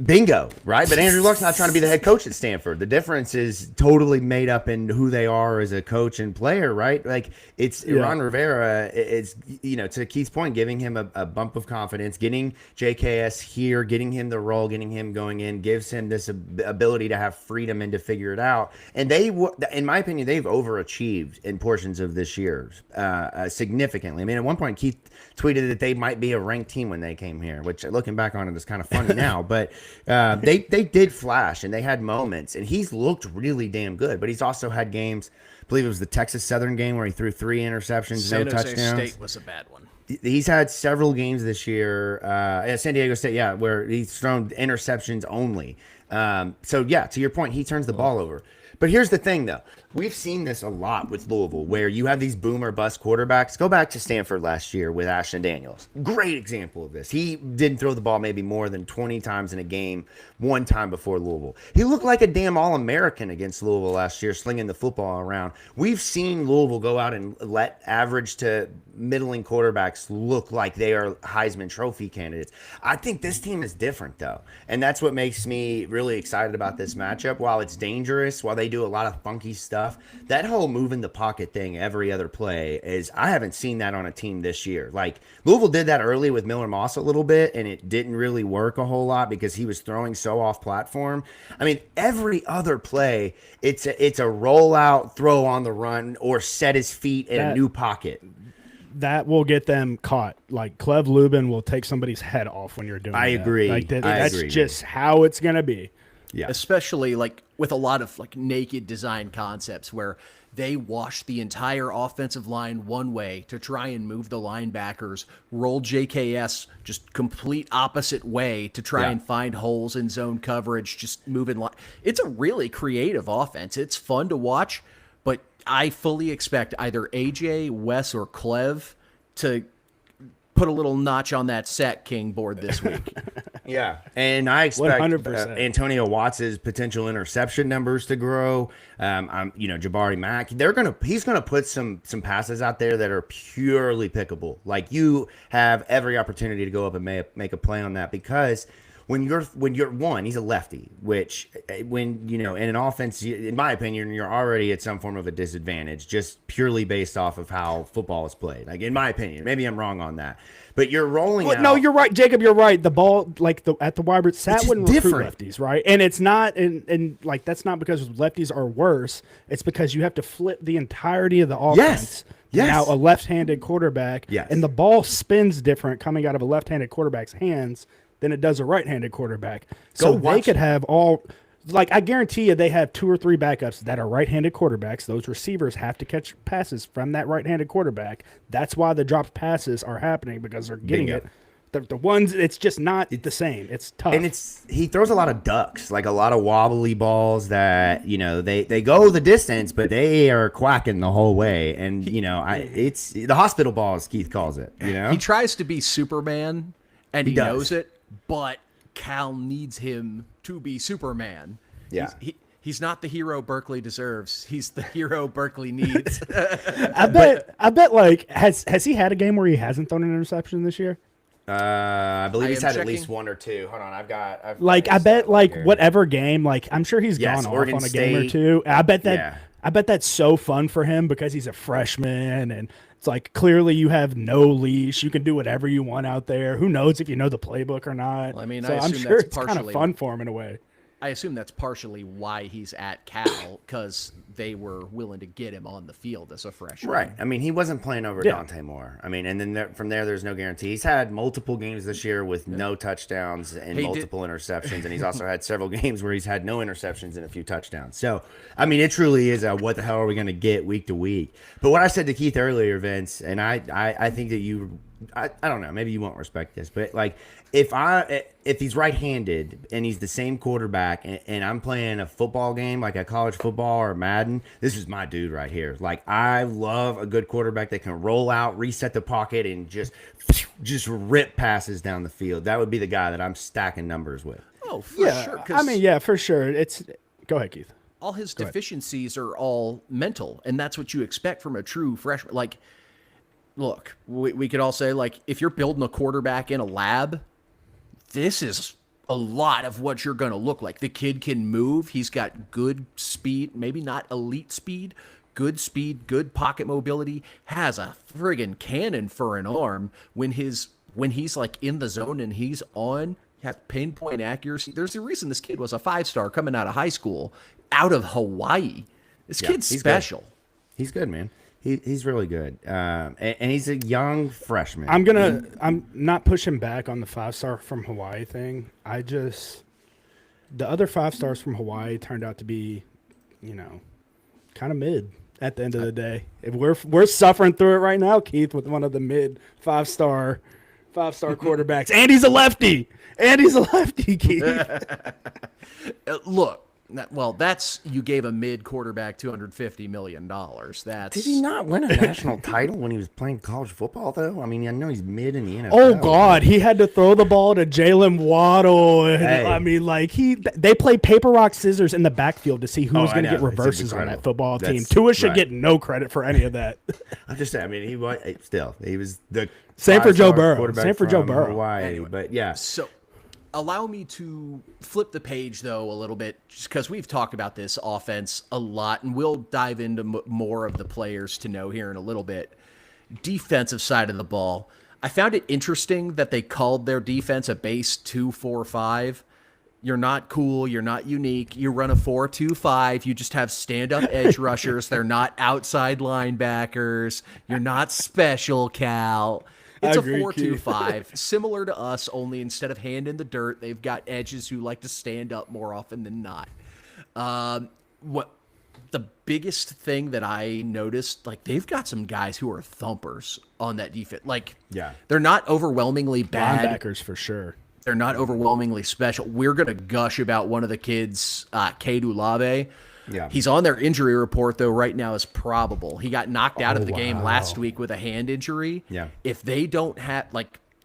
Bingo, right? But Andrew Luck's not trying to be the head coach at Stanford. The difference is totally made up in who they are as a coach and player, right? Like, it's Ron Rivera is, to Keith's point, giving him a bump of confidence, getting JKS here, getting him the role, getting him going in, gives him this ability to have freedom and to figure it out. And they, in my opinion, they've overachieved in portions of this year significantly. I mean, at one point, Keith tweeted that they might be a ranked team when they came here, which, looking back on it, is kind of funny now. But They did flash and they had moments, and he's looked really damn good. But he's also had games. I believe it was the Texas Southern game where he threw 3 interceptions, San no Jose touchdowns. State was a bad one. He's had several games this year at San Diego State, where he's thrown interceptions only. So, to your point, he turns the ball over. But here's the thing, though. We've seen this a lot with Louisville, where you have these boomer bust quarterbacks. Go back to Stanford last year with Ashton Daniels. Great example of this. He didn't throw the ball maybe more than 20 times in a game, one time before Louisville. He looked like a damn All-American against Louisville last year, slinging the football around. We've seen Louisville go out and let average to middling quarterbacks look like they are Heisman Trophy candidates. I think this team is different, though. And that's what makes me really excited about this matchup. While it's dangerous, while they do a lot of funky stuff, that whole move in the pocket thing every other play is, I haven't seen that on a team this year. Like, Louisville did that early with Miller Moss a little bit, and it didn't really work a whole lot because he was throwing so off platform. I mean, every other play, it's a rollout, throw on the run, or set his feet in a new pocket. That will get them caught. Like, Clev Lubin will take somebody's head off when you're doing that. I agree. Like, I that's agree, just how it's going to be. Yeah. Especially like with a lot of like naked design concepts where they wash the entire offensive line one way to try and move the linebackers, roll JKS just complete opposite way to try and find holes in zone coverage, just moving. It's a really creative offense. It's fun to watch, but I fully expect either AJ, Wes, or Clev to put a little notch on that Sack King board this week. Yeah, and I expect 100%. Antonio Watts' potential interception numbers to grow. Jabari Mack, he's gonna put some passes out there that are purely pickable. Like, you have every opportunity to go up and make a play on that, because when you're one, he's a lefty, which when in an offense, in my opinion, you're already at some form of a disadvantage just purely based off of how football is played. Like, in my opinion, maybe I'm wrong on that, but you're rolling out. No, you're right, Jacob. You're right. The ball, like at the wide receiver, Sat wouldn't recruit different. lefties, right? And it's not, and like that's not because lefties are worse. It's because you have to flip the entirety of the offense. Yes. Now a left-handed quarterback, Yes. and the ball spins different coming out of a left-handed quarterback's hands than it does a right-handed quarterback. So they could have all, like, I guarantee you they have 2 or 3 backups that are right-handed quarterbacks. Those receivers have to catch passes from that right-handed quarterback. That's why the dropped passes are happening, because they're getting Bingo. it. The ones, it's just not the same. It's tough. And he throws a lot of ducks, like a lot of wobbly balls that, they go the distance, but they are quacking the whole way. And, it's the hospital ball, as Keith calls it, He tries to be Superman, and he does. knows it, but Cal needs him to be Superman. Yeah. He's not the hero Berkeley deserves. He's the hero Berkeley needs. I bet like, has he had a game where he hasn't thrown an interception this year? I believe he's am had at checking. least 1 or 2. Hold on, I bet like here. whatever game, like I'm sure he's Yes, gone Oregon off on a game or State. 2. I bet Yeah. that's so fun for him because he's a freshman, and it's like, clearly you have no leash. You can do whatever you want out there. Who knows if you know the playbook or not? Well, I mean, so I I'm assume sure that's it's kind of partially- fun for him in a way. I assume that's partially why he's at Cal, because they were willing to get him on the field as a freshman. Right. I mean, he wasn't playing over Yeah. Dante Moore. I mean, and then from there, there's no guarantee. He's had multiple games this year with no touchdowns and multiple interceptions, and he's also had several games where he's had no interceptions and a few touchdowns. So, I mean, it truly is a what the hell are we going to get week to week? But what I said to Keith earlier, Vince, and I think that I don't know, maybe you won't respect this, but like, if he's right-handed and he's the same quarterback, and I'm playing a football game like a college football or Madden, this is my dude right here. Like, I love a good quarterback that can roll out, reset the pocket, and just rip passes down the field. That would be the guy that I'm stacking numbers with. Oh, for sure. 'cause I mean, yeah, for sure. Go ahead, Keith. all his deficiencies are all mental, and that's what you expect from a true freshman. Like, look, we could all say, like, if you're building a quarterback in a lab, this is a lot of what you're going to look like. The kid can move. He's got good speed, maybe not elite speed, good pocket mobility, has a friggin' cannon for an arm. When he's like in the zone and he's on, has pinpoint accuracy. There's a reason this kid was a 5-star coming out of high school, out of Hawaii. This kid's he's special. Good. He's good, man. He's really good, and he's a young freshman. I'm not pushing back on the 5-star from Hawaii thing. I just the other 5 stars from Hawaii turned out to be, kind of mid at the end of the day. If we're suffering through it right now, Keith, with one of the mid 5-star quarterbacks, and he's a lefty. Keith. Look. That's you gave a mid quarterback $250 million. That's Did he not win a national title when he was playing college football, though? I mean, I know he's mid in the NFL. Oh God, he had to throw the ball to Jalen Waddle. And, Hey. I mean, they played paper rock scissors in the backfield to see who was I going to know. get It's reverses on incredible. that football team. That's Tua should right. get no credit for any of that. I'm just saying. I mean, he was the Same for Joe 5-star Burrow. quarterback Same for Joe from Burrow. Hawaii, Anyway. but yeah. So, allow me to flip the page, though, a little bit, just because we've talked about this offense a lot, and we'll dive into more of the players to know here in a little bit. Defensive side of the ball. I found it interesting that they called their defense a base 2-4-5. You're not cool. You're not unique. You run a 4-2-5. You just have stand-up edge rushers. They're not outside linebackers. You're not special, Cal. It's a agree, 4-2-5, similar to us, only instead of hand in the dirt, they've got edges who like to stand up more often than not. What the biggest thing that I noticed, they've got some guys who are thumpers on that defense. Yeah. They're not overwhelmingly bad. Linebackers for sure. They're not overwhelmingly special. We're going to gush about one of the kids, Cade Ulave. Yeah. He's on their injury report, though, right now is probable. He got knocked out of the game last week with a hand injury. Yeah. If they don't have,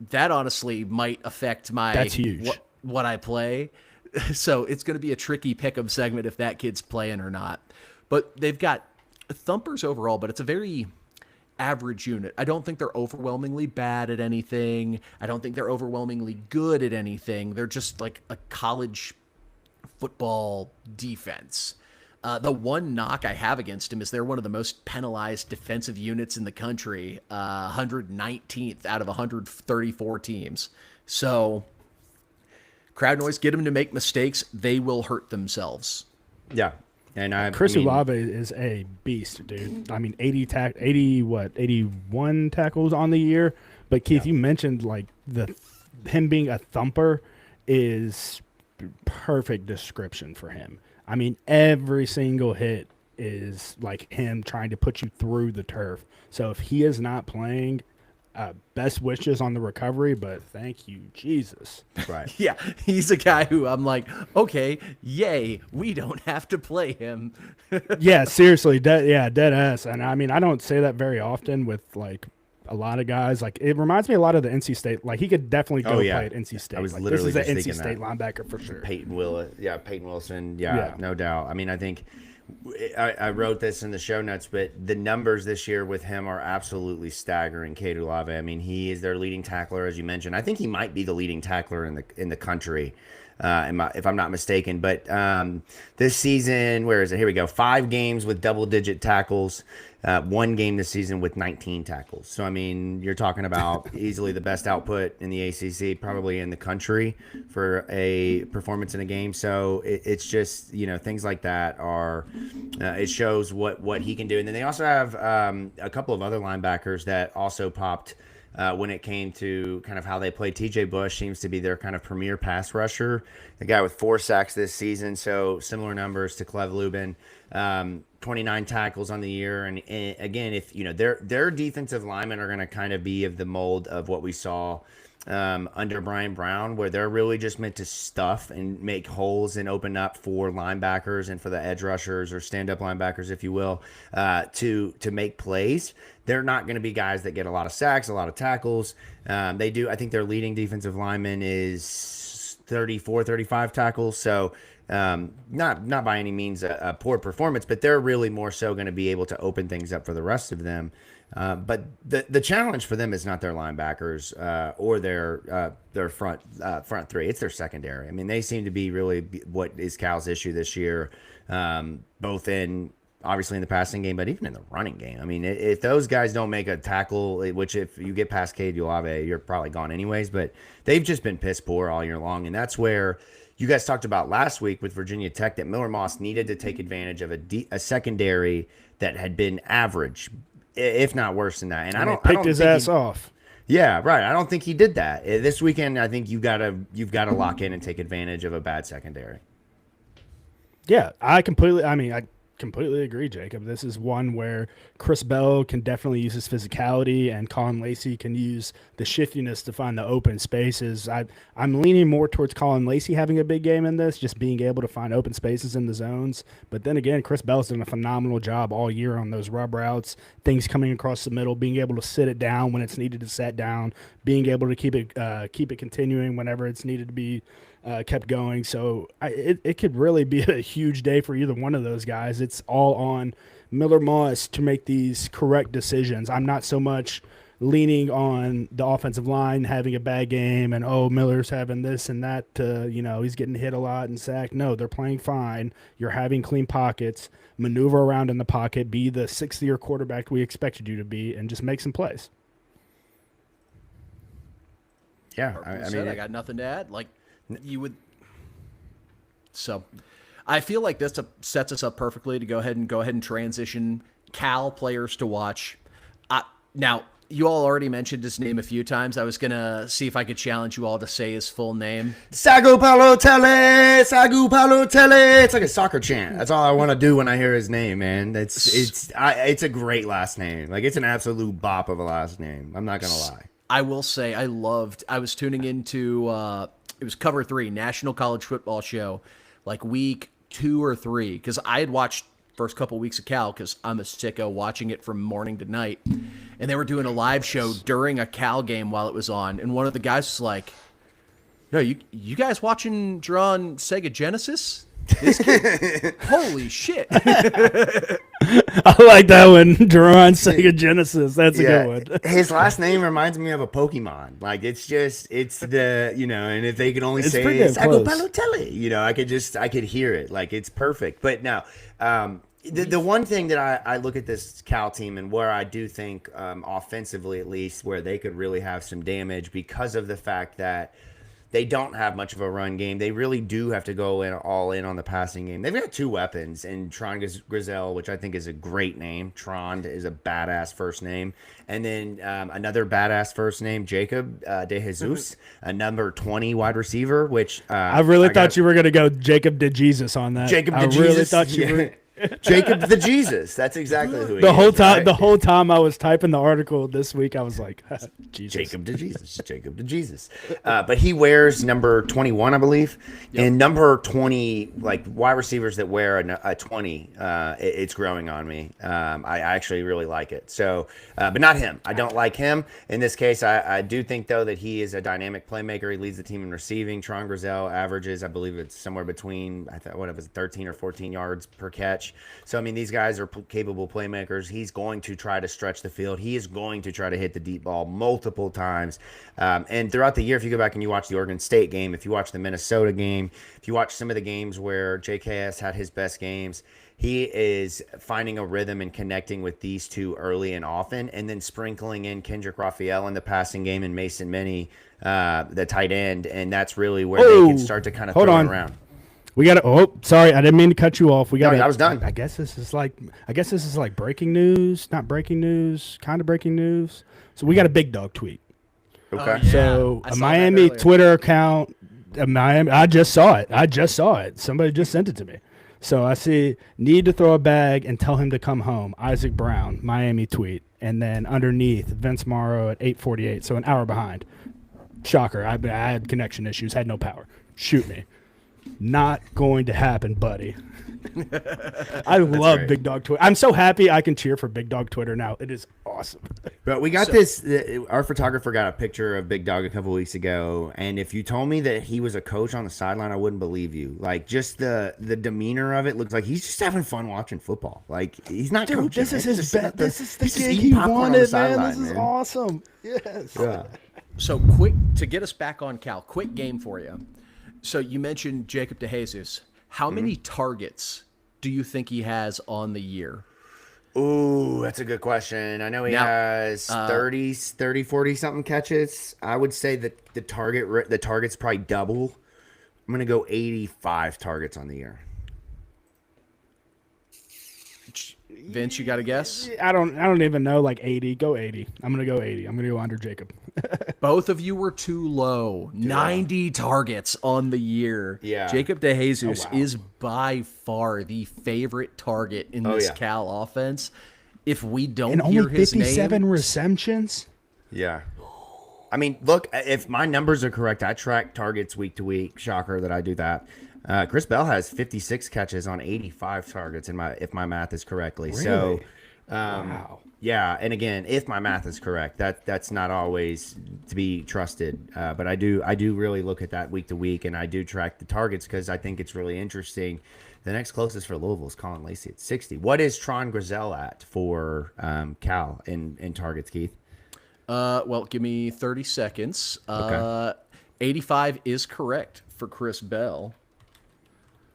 that honestly might affect That's huge. What I play. So it's going to be a tricky pick'em segment if that kid's playing or not. But they've got thumpers overall, but it's a very average unit. I don't think they're overwhelmingly bad at anything. I don't think they're overwhelmingly good at anything. They're just like a college football defense. The one knock I have against him is they're one of the most penalized defensive units in the country, 119th out of 134 teams. So, crowd noise, get them to make mistakes. They will hurt themselves. Yeah. And Chris Olave is a beast, dude. I mean, 81 tackles on the year. But Keith, you mentioned him being a thumper is perfect description for him. I mean, every single hit is like him trying to put you through the turf. So if he is not playing, best wishes on the recovery, but thank you, Jesus. Right. Yeah, he's a guy who I'm like, okay, yay, we don't have to play him. Yeah, seriously, dead ass. And I mean, I don't say that very often with a lot of guys. It reminds me a lot of the NC State. He could definitely go play at NC State. I was this literally is an just NC thinking State that. linebacker for sure. Peyton Wilson. Yeah. Yeah, no doubt. I mean, I think I wrote this in the show notes, but the numbers this year with him are absolutely staggering. Cade Olave. I mean, he is their leading tackler, as you mentioned. I think he might be the leading tackler in the country, if I'm not mistaken. But this season, where is it? Here we go. 5 games with double-digit tackles. 1 game this season with 19 tackles. So, I mean, you're talking about easily the best output in the ACC, probably in the country for a performance in a game. So it's just, things like that are, it shows what he can do. And then they also have a couple of other linebackers that also popped when it came to kind of how they play. TJ Bush seems to be their kind of premier pass rusher, the guy with 4 sacks this season. So similar numbers to Clev Lubin. 29 tackles on the year, and again, if their defensive linemen are going to kind of be of the mold of what we saw under Brian Brown, where they're really just meant to stuff and make holes and open up for linebackers and for the edge rushers or stand-up linebackers, if you will, to make plays. They're not going to be guys that get a lot of sacks, a lot of tackles. They do. I think their leading defensive lineman is 34, 35 tackles. So. Not by any means a poor performance, but they're really more so going to be able to open things up for the rest of them. But the challenge for them is not their linebackers or their front 3. It's their secondary. I mean, they seem to be really what is Cal's issue this year, both obviously in the passing game, but even in the running game. I mean, if those guys don't make a tackle, which if you get past Cade Olave, you're probably gone anyways, but they've just been piss poor all year long. And that's where you guys talked about last week with Virginia Tech that Miller Moss needed to take advantage of a secondary that had been average, if not worse than that. And I don't picked his ass off. Yeah, right. I don't think he did that. This weekend, I think you've got to lock in and take advantage of a bad secondary. Yeah, I completely agree, Jacob. This is one where Chris Bell can definitely use his physicality, and Colin Lacey can use the shiftiness to find the open spaces. I'm leaning more towards Colin Lacey having a big game in this, just being able to find open spaces in the zones. But then again, Chris Bell's done a phenomenal job all year on those rub routes, things coming across the middle, being able to sit it down when it's needed to set down, being able to keep it continuing whenever it's needed to be kept going. So it could really be a huge day for either one of those guys. It's all on Miller Moss to make these correct decisions. I'm not so much leaning on the offensive line having a bad game and, Miller's having this and that, he's getting hit a lot and sacked. No, they're playing fine. You're having clean pockets, maneuver around in the pocket, be the sixth-year quarterback we expected you to be, and just make some plays. Yeah, I got nothing to add. You would. So, I feel like this sets us up perfectly to go ahead and transition Cal players to watch. Now, you all already mentioned his name a few times. I was gonna see if I could challenge you all to say his full name. Sagupalotelli, Sagupalotelli. It's like a soccer chant. That's all I want to do when I hear his name, man. It's a great last name. Like, it's an absolute bop of a last name. I'm not gonna lie. I will say I was tuning into it was Cover 3, National College Football Show, like week 2 or 3, because I had watched first couple weeks of Cal because I'm a sicko watching it from morning to night. And they were doing a live show during a Cal game while it was on. And one of the guys was like, "No, you guys watching Drawn Sega Genesis? This kid, holy shit." I like that one. Drawn Sega Genesis. That's a good one. His last name reminds me of a Pokemon. Like, it's the, and if they could only say Sagupalotelli, I could hear it. Like, it's perfect. But now, the one thing that I look at this Cal team and where I do think offensively, at least, where they could really have some damage because of the fact that they don't have much of a run game. They really do have to go all in on the passing game. They've got 2 weapons in Tron Grizel, which I think is a great name. Tron is a badass first name. And then another badass first name, Jacob De Jesus, a number 20 wide receiver, which I really thought you were going to go Jacob De Jesus on that. Jacob De Jesus. I really thought you were. Jacob the Jesus. That's exactly who he the whole is. time. Right? The whole time I was typing the article this week, I was like, Jesus. Jacob to Jesus. Jacob to Jesus. But he wears number 21, I believe. Yep. And number 20, like wide receivers that wear a 20, it's growing on me. I actually really like it. So, but not him. I don't like him. In this case, I do think, though, that he is a dynamic playmaker. He leads the team in receiving. Tron Grizel averages, I believe it's somewhere between, 13 or 14 yards per catch. So, I mean, these guys are capable playmakers. He's going to try to stretch the field. He is going to try to hit the deep ball multiple times. And throughout the year, if you go back and you watch the Oregon State game, if you watch the Minnesota game, if you watch some of the games where JKS had his best games, he is finding a rhythm and connecting with these two early and often, and then sprinkling in Kendrick Raphael in the passing game and Mason Minnie, the tight end. And that's really where they can start to kind of throw it around. We got to. Sorry, I didn't mean to cut you off. I was done. I guess this is like breaking news, not breaking news, kind of breaking news. So we got a big dog tweet. Okay. Yeah. So a Miami Twitter account. I just saw it. Somebody just sent it to me. So I see, need to throw a bag and tell him to come home. Isaac Brown, Miami tweet, and then underneath Vince Morrow at 8:48. So an hour behind. Shocker. I had connection issues. Had no power. Shoot me. Not going to happen, buddy. I love Big Dog Twitter. I'm so happy I can cheer for Big Dog Twitter now. It is awesome. But we got this. Our photographer got a picture of Big Dog a couple weeks ago, and if you told me that he was a coach on the sideline, I wouldn't believe you. Like, just the demeanor of it looks like he's just having fun watching football. Like, he's not coaching. This is his bet. This is the he's gig he wanted, man. This is awesome. Yes. Yeah. So quick to get us back on Cal. Quick game for you. So you mentioned Jacob De Jesus. How many targets do you think he has on the year? Ooh, that's a good question. I know he has 30, 40 something catches. I would say that the target's probably double. I'm going to go 85 targets on the year. Vince, you got a guess? I don't even know. Like 80. Go 80. I'm gonna go 80. I'm gonna go under Jacob. Both of you were too low. 90 targets on the year. Yeah. Jacob DeJesus Oh, wow. is by far the favorite target in this yeah. Cal offense. If we don't And hear only his 57 name, receptions. Yeah. I mean, look, if my numbers are correct, I track targets week to week. Shocker that I do that. Chris Bell has 56 catches on 85 targets if my math is correctly. Really? So, Wow. yeah, and again, if my math is correct, that's not always to be trusted. But I do really look at that week to week, and I do track the targets because I think it's really interesting. The next closest for Louisville is Colin Lacey at 60. What is Tron Grizel at for Cal in targets, Keith? well, give me 30 seconds. Okay. 85 is correct for Chris Bell.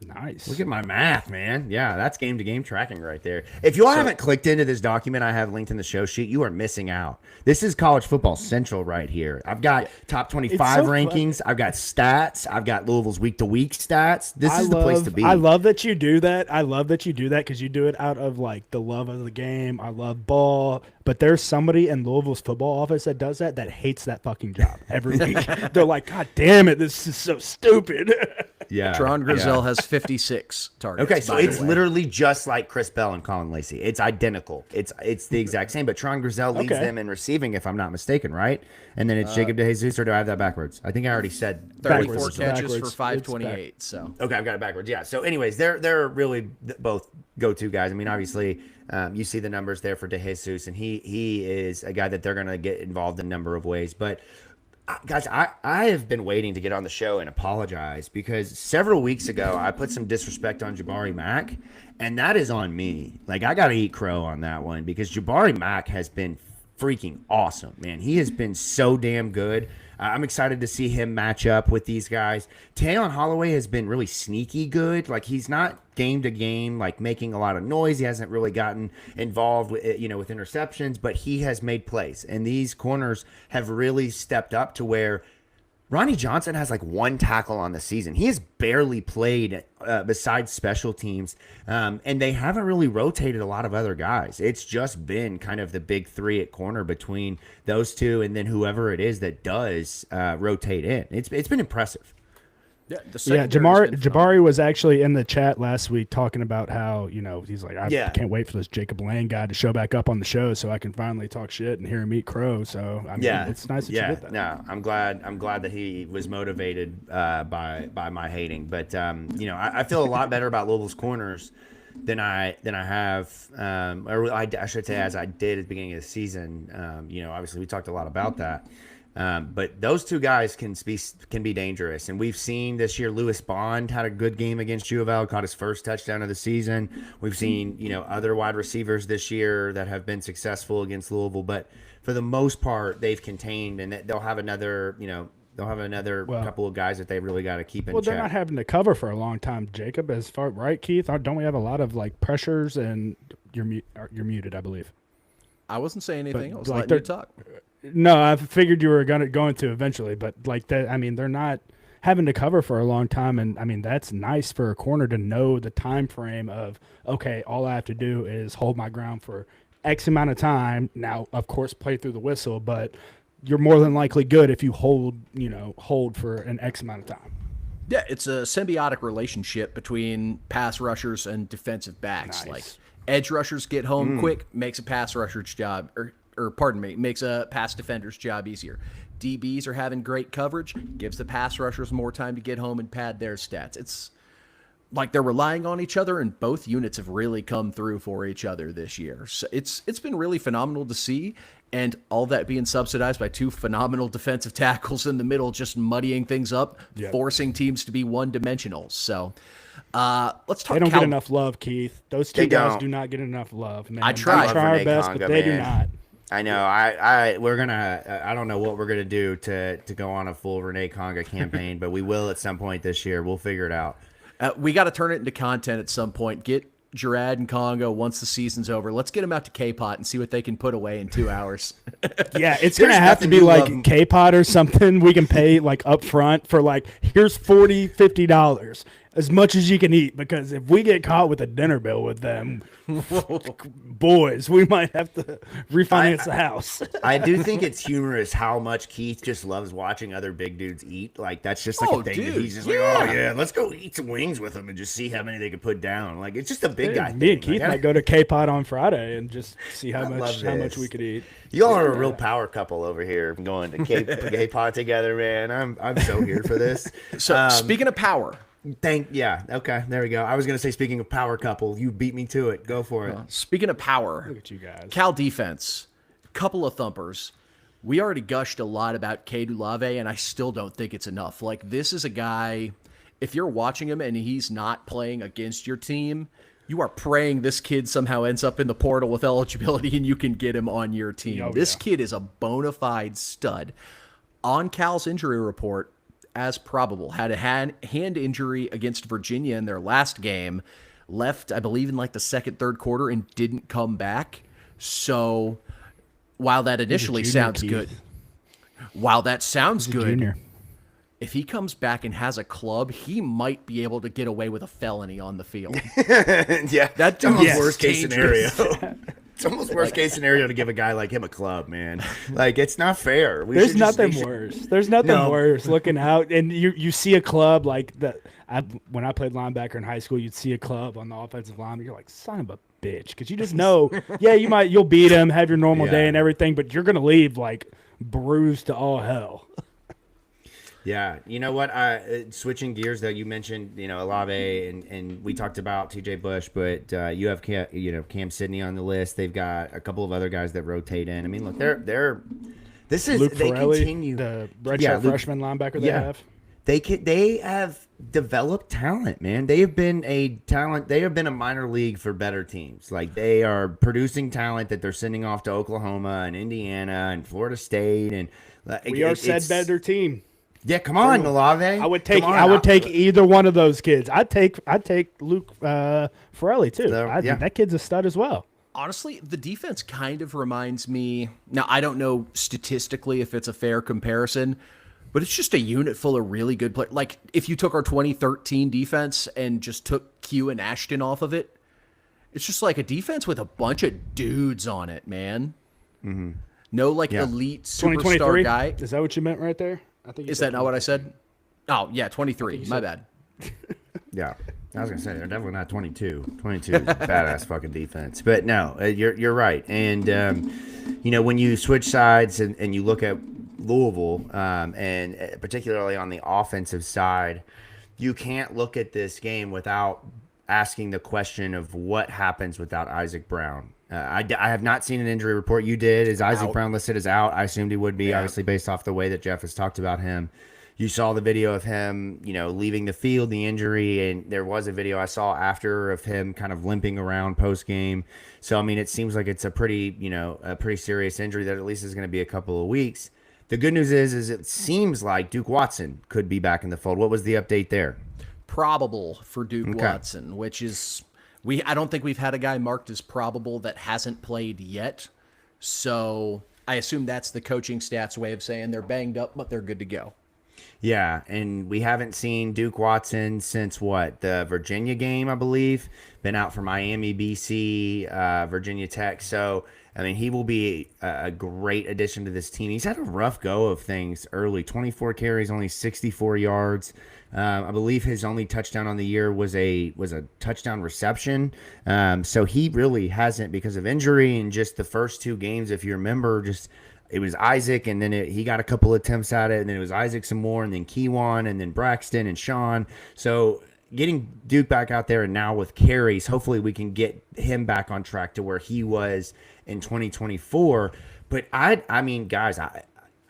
Nice. Look at my math, man. Yeah, that's game-to-game tracking right there. If you all haven't clicked into this document I have linked in the show sheet, you are missing out. This is College Football Central right here. I've got top 25 so rankings. I've got stats. I've got Louisville's week-to-week stats. This is the place to be. I love that you do that. I love that you do that because you do it out of like the love of the game. I love ball. But there's somebody in Louisville's football office that does that hates that fucking job every week. They're like, God damn it, this is so stupid. Yeah. Tron Grizel has 56 targets. Okay, so by the it's way. literally just like Chris Bell and Colin Lacey. It's identical. It's the exact same, but Tron Grizel leads Okay. them in receiving, if I'm not mistaken, right? And then it's Jacob DeJesus, or do I have that backwards? I think I already said 34 backwards. catches for Backwards. 528. So Okay, I've got it backwards. Yeah. So, anyways, they're really both go-to guys. I mean, obviously, you see the numbers there for DeJesus, and he is a guy that they're going to get involved in a number of ways. But guys, I have been waiting to get on the show and apologize because several weeks ago I put some disrespect on Jabari Mack, and that is on me. Like, I got to eat crow on that one because Jabari Mack has been freaking awesome, man. He has been so damn good. I'm excited to see him match up with these guys. Tayon Holloway has been really sneaky good. Like, he's not game to game, like making a lot of noise. He hasn't really gotten involved with, with interceptions, but he has made plays. And these corners have really stepped up to where Ronnie Johnson has like one tackle on the season. He has barely played besides special teams, and they haven't really rotated a lot of other guys. It's just been kind of the big three at corner between those two and then whoever it is that does rotate in. It's been impressive. yeah, the Yeah, secondary's been Jabari was actually in the chat last week talking about how, he's like, I Yeah. can't wait for this Jacob Lang guy to show back up on the show so I can finally talk shit and hear him eat crow. So, I mean, it's nice that you did that. No, I'm glad that he was motivated by my hating. But I feel a lot better about Louisville's corners than I have, or I should say as I did at the beginning of the season. Obviously we talked a lot about that. But those two guys can be dangerous, and we've seen this year. Lewis Bond had a good game against U of L, caught his first touchdown of the season. We've seen other wide receivers this year that have been successful against Louisville, but for the most part, they've contained, and they'll have another couple of guys that they really got to keep in check. They're not having to cover for a long time, Jacob. As far right, Keith? Don't we have a lot of like pressures? And you're muted, I believe. I wasn't saying anything. I was like, letting you talk. No, I figured you were going to eventually, but like that, I mean, they're not having to cover for a long time, and I mean that's nice for a corner to know the time frame of okay, all I have to do is hold my ground for X amount of time. Now, of course, play through the whistle, but you're more than likely good if you hold for an X amount of time. Yeah, it's a symbiotic relationship between pass rushers and defensive backs. Nice. Like edge rushers get home quick, makes a pass rusher's job, makes a pass defender's job easier. DBs are having great coverage, gives the pass rushers more time to get home and pad their stats. It's like they're relying on each other, and both units have really come through for each other this year. So it's been really phenomenal to see, and all that being subsidized by two phenomenal defensive tackles in the middle, just muddying things up, forcing teams to be one-dimensional. So let's talk. They don't get enough love, Keith. Those two guys do not get enough love, man. I try. We try our Renee best, Conga, but they do man. not. I know. We're gonna. I don't know what we're gonna do to go on a full Renee Conga campaign, but we will at some point this year. We'll figure it out. We got to turn it into content at some point. Get Gerard and Congo once the season's over. Let's get them out to K-Pot and see what they can put away in 2 hours. Yeah, it's going to have to nothing be you like love- K-Pot or something we can pay like up front for like, here's $40, $50. as much as you can eat, because if we get caught with a dinner bill with them, boys, we might have to refinance the house. I do think it's humorous how much Keith just loves watching other big dudes eat. Like, that's just like a thing that he's just like, oh yeah, let's go eat some wings with them and just see how many they can put down. Like, it's just a big guy. Me and Keith might go to K-Pot on Friday and just see how much we could eat. Y'all are a real power couple over here going to K-Pot together, man. I'm so here for this. So speaking of power. Okay, there we go. I was going to say, speaking of power couple, you beat me to it. Go for it. Speaking of power. Look at you guys. Cal defense, couple of thumpers. We already gushed a lot about Cade Olave, and I still don't think it's enough. Like, this is a guy, if you're watching him and he's not playing against your team, you are praying this kid somehow ends up in the portal with eligibility and you can get him on your team. This kid is a bona fide stud. On Cal's injury report, as probable, had a hand injury against Virginia in their last game, left, I believe, in like the second, third quarter and didn't come back. So while that initially sounds good, Junior. if he comes back and has a club, he might be able to get away with a felony on the field. Yeah, that dude's almost worst case scenario. It's almost worst case scenario to give a guy like him a club, man. Like, it's not fair. There's nothing worse. There's nothing worse looking out and you see a club like that. When I played linebacker in high school, you'd see a club on the offensive line. You're like, son of a bitch, because you just know, you'll beat him, have your normal day and everything, but you're gonna leave like bruised to all hell. Yeah, you know what? Switching gears, though, you mentioned Olave, and we talked about T.J. Bush, but you have Cam Sidney on the list. They've got a couple of other guys that rotate in. I mean, look, this is Luke they Pirelli, continue the redshirt freshman linebacker they have. They have developed talent, man. They have been a talent. They have been a minor league for better teams. Like, they are producing talent that they're sending off to Oklahoma and Indiana and Florida State, and we are said better team. Yeah, come on, Olave. I would take either one of those kids. I'd take Luke Pirelli too. That kid's a stud as well. Honestly, the defense kind of reminds me. Now, I don't know statistically if it's a fair comparison, but it's just a unit full of really good players. Like, if you took our 2013 defense and just took Q and Ashton off of it, it's just like a defense with a bunch of dudes on it, man. Mm-hmm. No, elite superstar guy. Is that what you meant right there? I think. Is that not what I said? Oh, yeah, 23. My bad. Yeah. I was going to say, they're definitely not 22. 22 is badass fucking defense. But no, you're right. And, when you switch sides and you look at Louisville, and particularly on the offensive side, you can't look at this game without asking the question of what happens without Isaac Brown. I have not seen an injury report. You did. Is Isaac Brown listed as out? I assumed he would be, obviously, based off the way that Jeff has talked about him. You saw the video of him, leaving the field, the injury, and there was a video I saw after of him kind of limping around post-game. So, I mean, it seems like it's a pretty serious injury that at least is going to be a couple of weeks. The good news is it seems like Duke Watson could be back in the fold. What was the update there? Probable for Duke Watson, which is... I don't think we've had a guy marked as probable that hasn't played yet. So I assume that's the coaching staff's way of saying they're banged up, but they're good to go. Yeah, and we haven't seen Duke Watson since the Virginia game, I believe. Been out for Miami, BC, Virginia Tech. So, I mean, he will be a great addition to this team. He's had a rough go of things early. 24 carries, only 64 yards. I believe his only touchdown on the year was a touchdown reception. So he really hasn't, because of injury, and just the first two games, if you remember, it was Isaac, and then he got a couple attempts at it, and then it was Isaac some more, and then Keywan, and then Braxton and Sean. So getting Duke back out there, and now with carries, hopefully we can get him back on track to where he was in 2024. But I mean, guys,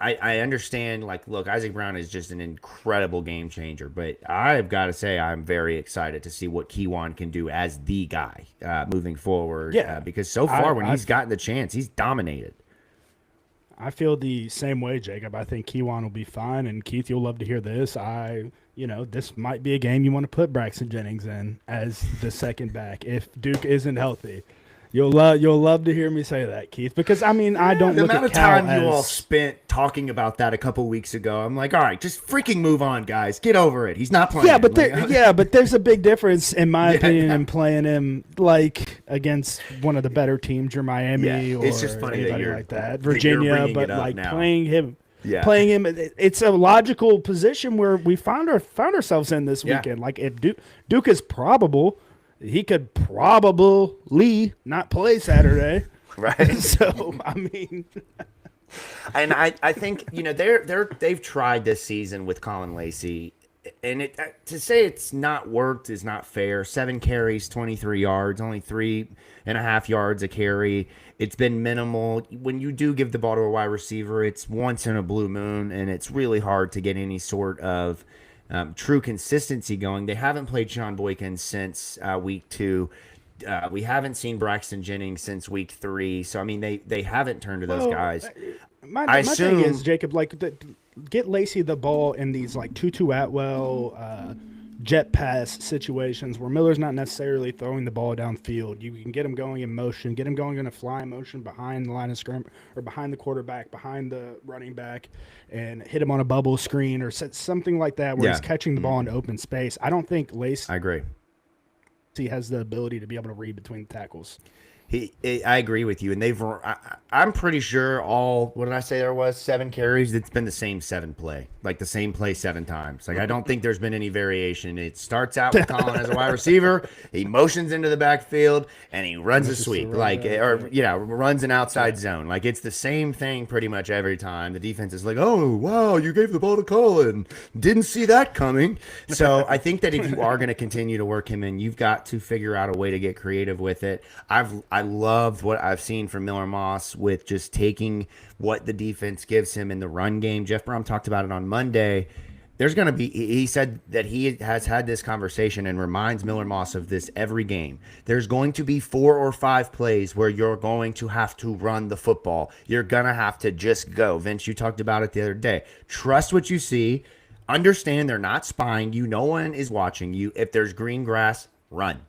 I understand, look, Isaac Brown is just an incredible game changer, but I've got to say I'm very excited to see what Keywan can do as the guy moving forward. Yeah, because so far when he's gotten the chance, he's dominated. I feel the same way, Jacob. I think Keywan will be fine, and Keith, you'll love to hear this. This might be a game you want to put Braxton Jennings in as the second back if Duke isn't healthy. You'll love to hear me say that, Keith, because I mean I don't The look amount at of Cal time you all as spent talking about that a couple weeks ago, I'm like, all right, just freaking move on, guys. Get over it. He's not playing. but there's a big difference in my opinion in playing him like against one of the better teams, your Miami or it's just funny anybody that like that, you're Virginia, bringing but it up like now. playing him. Yeah. Playing him, it's a logical position where we found ourselves in this Yeah. weekend. Like if Duke is probable, he could probably not play Saturday. Right. So I mean, And I think they've tried this season with Colin Lacey, and to say it's not worked is not fair. 7 carries, 23 yards, only 3.5 yards a carry. It's been minimal. When you do give the ball to a wide receiver, it's once in a blue moon, and it's really hard to get any sort of true consistency going. They haven't played Sean Boykin since week 2. We haven't seen Braxton Jennings since week 3. So, I mean, they haven't turned to those guys. My thing is, Jacob, like get Lacey the ball in these like Tutu Atwell jet pass situations where Miller's not necessarily throwing the ball downfield. You can get him going in motion, get him going in a flying motion behind the line of scrim or behind the quarterback, behind the running back, and hit him on a bubble screen or something like that where he's catching the ball in open space. I don't think Lacey I agree. has the ability to be able to read between the tackles. I agree with you, and I'm pretty sure what did I say there was 7 carries? It's been the same 7 play, like the same play 7 times. Like I don't think there's been any variation. It starts out with Colin as a wide receiver, he motions into the backfield, and he runs a sweep, runs an outside zone. Like it's the same thing pretty much every time. The defense is like, oh wow, you gave the ball to Colin, didn't see that coming. So I think that if you are going to continue to work him in, you've got to figure out a way to get creative with it. I loved what I've seen from Miller Moss with just taking what the defense gives him in the run game. Jeff Brohm talked about it on Monday. He said that he has had this conversation and reminds Miller Moss of this every game. There's going to be 4 or 5 plays where you're going to have to run the football. You're going to have to just go. Vince, you talked about it the other day. Trust what you see. Understand they're not spying you. No one is watching you. If there's green grass, run.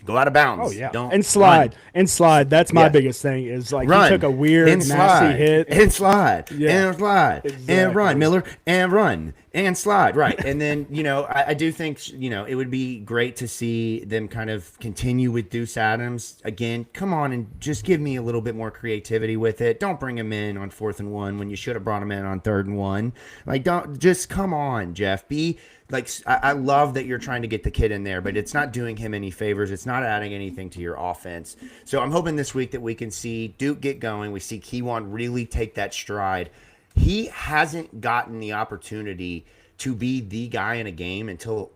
Go out of bounds. Oh yeah, Don't and slide run. and slide. That's my biggest thing. Is like Run he took a weird, and nasty slide, hit and slide, Yeah. and slide, Exactly. and run, Miller, and run, and slide. Right, and then I do think it would be great to see them kind of continue with Deuce Adams again. Come on and just give me a little bit more creativity with it. Don't bring him in on 4th and 1 when you should have brought him in on 3rd and 1. Like, don't just come on, Jeff. I love that you're trying to get the kid in there, but it's not doing him any favors. It's not adding anything to your offense. So I'm hoping this week that we can see Duke get going. We see Keywan really take that stride. He hasn't gotten the opportunity to be the guy in a game until,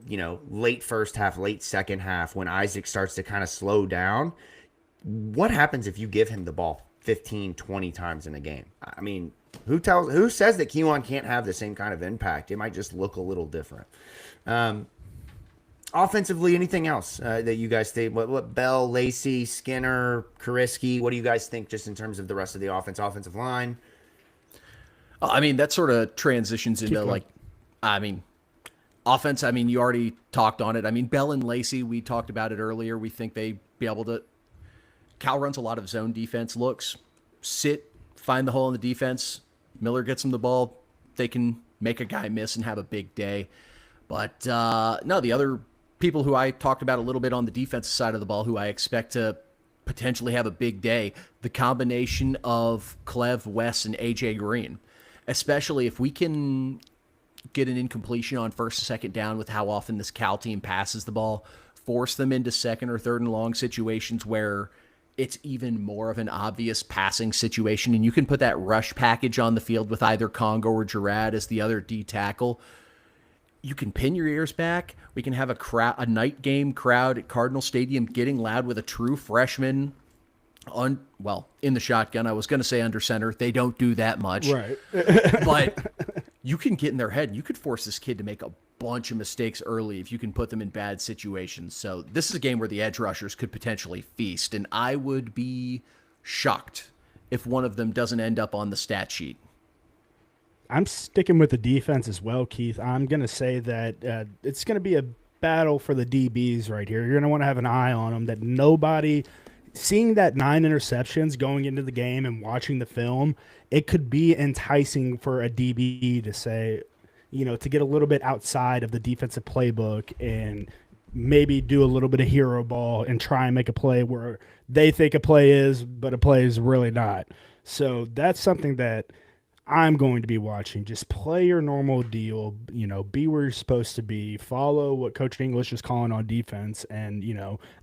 late first half, late second half, when Isaac starts to kind of slow down. What happens if you give him the ball 15, 20 times in a game? I mean, who says that Keywan can't have the same kind of impact? It might just look a little different. Offensively, anything else that you guys think? What Bell, Lacey, Skinner, Kariski? What do you guys think just in terms of the rest of the offensive line? I mean, that sort of transitions into offense. I mean, you already talked on it. I mean, Bell and Lacey, we talked about it earlier. We think they be able to. Cal runs a lot of zone defense looks. Sit, find the hole in the defense. Miller gets them the ball. They can make a guy miss and have a big day. But no, the other people who I talked about a little bit on the defensive side of the ball who I expect to potentially have a big day, the combination of Clev, West, and A.J. Green, especially if we can get an incompletion on 1st and 2nd down with how often this Cal team passes the ball, force them into 2nd or 3rd and long situations where it's even more of an obvious passing situation, and you can put that rush package on the field with either Congo or Gerard as the other D tackle. You can pin your ears back. We can have a night game crowd at Cardinal Stadium getting loud with a true freshman in the shotgun. I was going to say under center. They don't do that much. Right. But you can get in their head, and you could force this kid to make a bunch of mistakes early if you can put them in bad situations. So this is a game where the edge rushers could potentially feast, and I would be shocked if one of them doesn't end up on the stat sheet. I'm sticking with the defense as well, Keith. I'm going to say that it's going to be a battle for the DBs right here. You're going to want to have an eye on them, that nobody seeing that 9 interceptions going into the game and watching the film, it could be enticing for a DB to say, to get a little bit outside of the defensive playbook and maybe do a little bit of hero ball and try and make a play where they think a play is, but a play is really not. So that's something that I'm going to be watching. Just play your normal deal, be where you're supposed to be, follow what Coach English is calling on defense, and,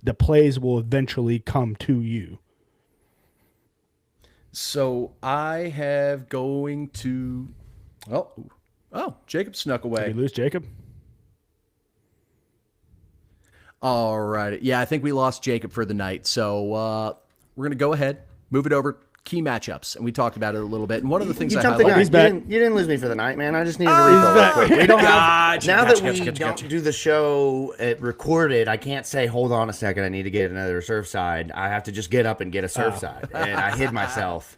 the plays will eventually come to you. So I have going to, oh, Jacob snuck away. Did we lose Jacob? All right. Yeah, I think we lost Jacob for the night. So we're going to go ahead, move it over. Key matchups, and we talked about it a little bit. And one of the things I highlighted, you didn't lose me for the night, man. I just needed to refill real quick. We don't have now that we don't gotcha. do the show recorded. I can't say, hold on a second, I need to get another Surfside. I have to just get up and get a Surfside, and I hid myself,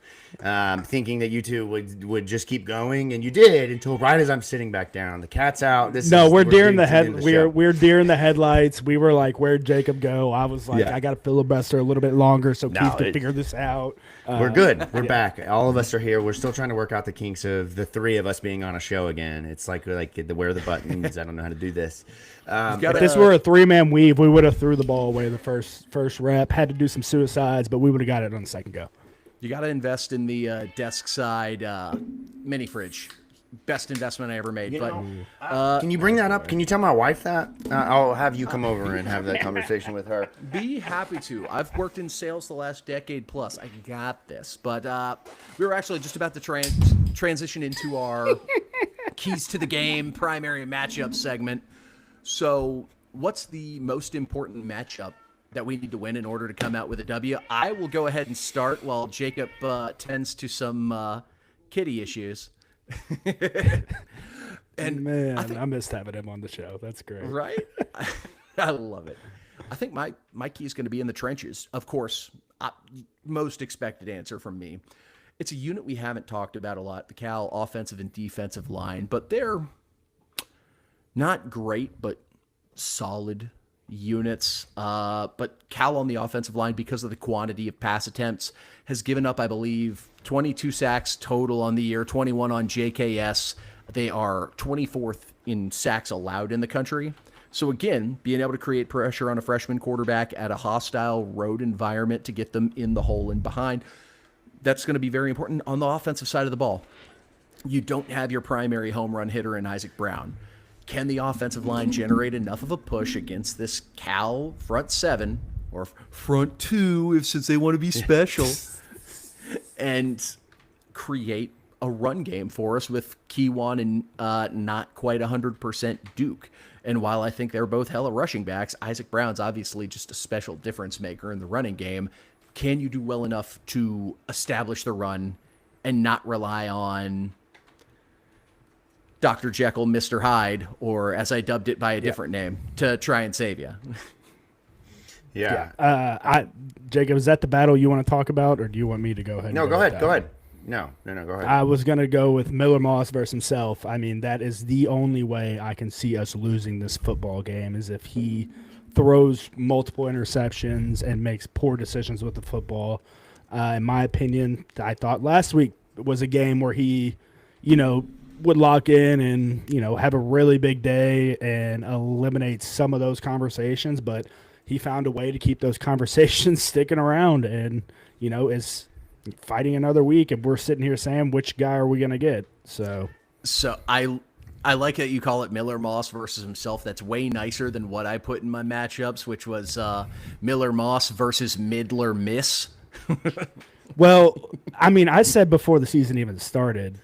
thinking that you two would just keep going, and you did until right as I'm sitting back down. The cat's out. We're deer in the head. We're deer in the headlights. We were like, where'd Jacob go? I was like, I got to filibuster a little bit longer so Keith can figure this out. We're good. We're back. All of us are here. We're still trying to work out the kinks of the three of us being on a show again. It's like where are the buttons? I don't know how to do this. If this were a 3-man weave, we would have threw the ball away the first rep. Had to do some suicides, but we would have got it on the second go. You got to invest in the desk side mini fridge. Best investment I ever made. Can you bring that up? Can you tell my wife that? I'll have you come over and have that conversation with her. Be happy to. I've worked in sales the last decade plus. I got this. But we were actually just about to transition into our keys to the game primary matchup segment. So what's the most important matchup that we need to win in order to come out with a W? I will go ahead and start while Jacob tends to some kitty issues. And man, I missed having him on the show. That's great. Right? I love it. I think my key is going to be in the trenches. Of course, most expected answer from me. It's a unit we haven't talked about a lot, the Cal offensive and defensive line, but they're not great, but solid units. But Cal on the offensive line, because of the quantity of pass attempts, has given up, I believe, 22 sacks total on the year, 21 on JKS. They are 24th in sacks allowed in the country. So again, being able to create pressure on a freshman quarterback at a hostile road environment to get them in the hole and behind, that's going to be very important on the offensive side of the ball. You don't have your primary home run hitter in Isaac Brown. Can the offensive line generate enough of a push against this Cal front seven, or front two, since they want to be special, and create a run game for us with Keywan and not quite 100% Duke? And while I think they're both hella rushing backs, Isaac Brown's obviously just a special difference maker in the running game. Can you do well enough to establish the run and not rely on Dr. Jekyll, Mr. Hyde, or as I dubbed it by a different name, to try and save you? Jacob, is that the battle you want to talk about, or do you want me to go ahead? No, go ahead. Go ahead. No, go ahead. I was going to go with Miller Moss versus himself. I mean, that is the only way I can see us losing this football game, is if he throws multiple interceptions and makes poor decisions with the football. In my opinion, I thought last week was a game where he, would lock in and, have a really big day and eliminate some of those conversations, but he found a way to keep those conversations sticking around and, is fighting another week, and we're sitting here saying, which guy are we going to get? So I like that you call it Miller Moss versus himself. That's way nicer than what I put in my matchups, which was Miller Moss versus Midler Miss. Well, I mean, I said before the season even started,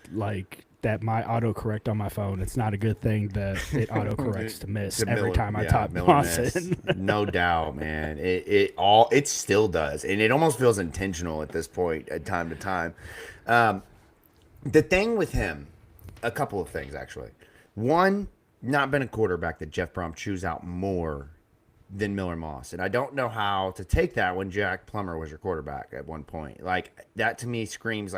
that my autocorrect on my phone, it's not a good thing that it autocorrects to miss every time I type Moss in. No doubt, man. It still does, and it almost feels intentional at this point, at time to time. The thing with him, a couple of things actually. One, not been a quarterback that Jeff Brohm chews out more than Miller Moss, and I don't know how to take that when Jack Plummer was your quarterback at one point. That to me screams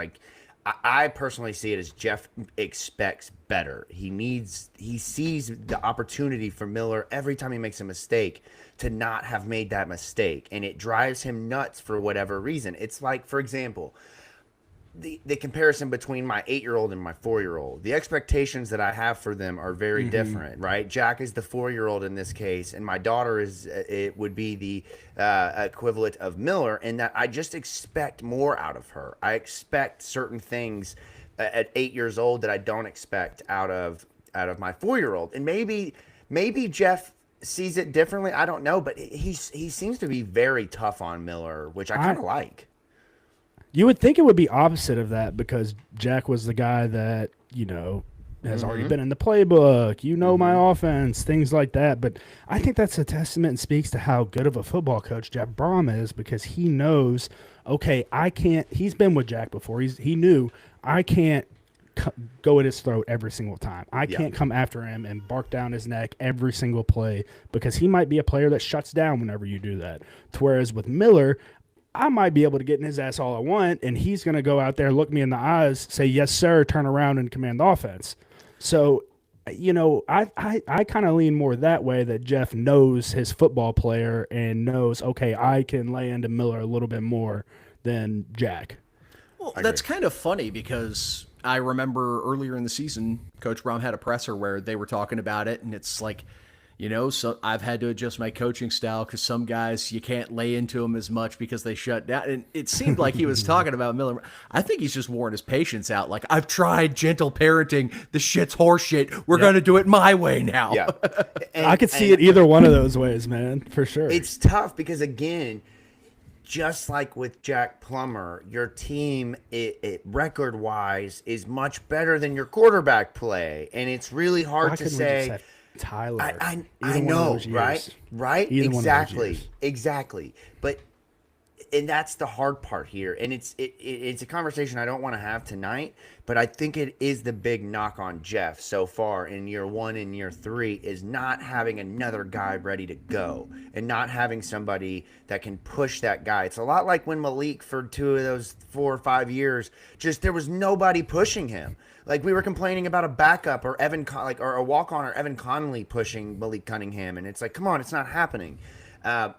I personally see it as Jeff expects better. He sees the opportunity for Miller every time he makes a mistake to not have made that mistake, and it drives him nuts for whatever reason. It's like, for example, the comparison between my 8-year-old and my 4-year-old. The expectations that I have for them are very different, right? Jack is the 4-year-old in this case, and my daughter it would be the equivalent of Miller, in that I just expect more out of her. I expect certain things at 8 years old that I don't expect out of my 4-year-old. And maybe Jeff sees it differently. I don't know, but he seems to be very tough on Miller, which I kind of like. You would think it would be opposite of that because Jack was the guy that, has already been in the playbook, my offense, things like that. But I think that's a testament and speaks to how good of a football coach Jeff Brohm is, because he knows, okay, he's been with Jack before. He knew I can't go at his throat every single time. I can't come after him and bark down his neck every single play, because he might be a player that shuts down whenever you do that. Whereas with Miller, I might be able to get in his ass all I want, and he's going to go out there, look me in the eyes, say, yes, sir, turn around and command the offense. So, I kind of lean more that way, that Jeff knows his football player and knows, okay, I can lay into Miller a little bit more than Jack. Well, that's kind of funny, because I remember earlier in the season, Coach Brohm had a presser where they were talking about it, and it's like, so I've had to adjust my coaching style because some guys, you can't lay into them as much because they shut down. And it seemed like he was talking about Miller. I think he's just worn his patience out. Like, I've tried gentle parenting. The shit's horseshit. We're going to do it my way now. Yeah. I could see it either one of those ways, man, for sure. It's tough because, again, just like with Jack Plummer, your team, record-wise, is much better than your quarterback play. And it's really hard to say. Tyler, I know, right? Exactly. But and that's the hard part here, and it's a conversation I don't want to have tonight, but I think it is the big knock on Jeff so far in year 1 and year 3 is not having another guy ready to go and not having somebody that can push that guy. It's a lot like when Malik, for 2 of those 4 or 5 years, just there was nobody pushing him. Like, we were complaining about a backup or or a walk-on or Evan Connolly pushing Malik Cunningham, and it's like, come on, it's not happening. I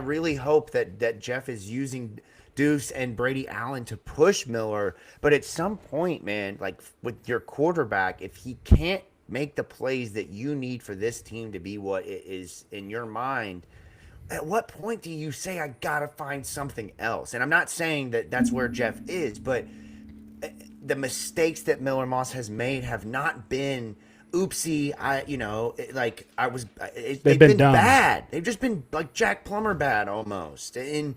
really hope that Jeff is using Deuce and Brady Allen to push Miller, but at some point, man, like with your quarterback, if he can't make the plays that you need for this team to be what it is in your mind, at what point do you say, I gotta find something else? And I'm not saying that that's where Jeff is, but the mistakes that Miller Moss has made have not been oopsie. They've been bad. They've just been like Jack Plummer bad almost. And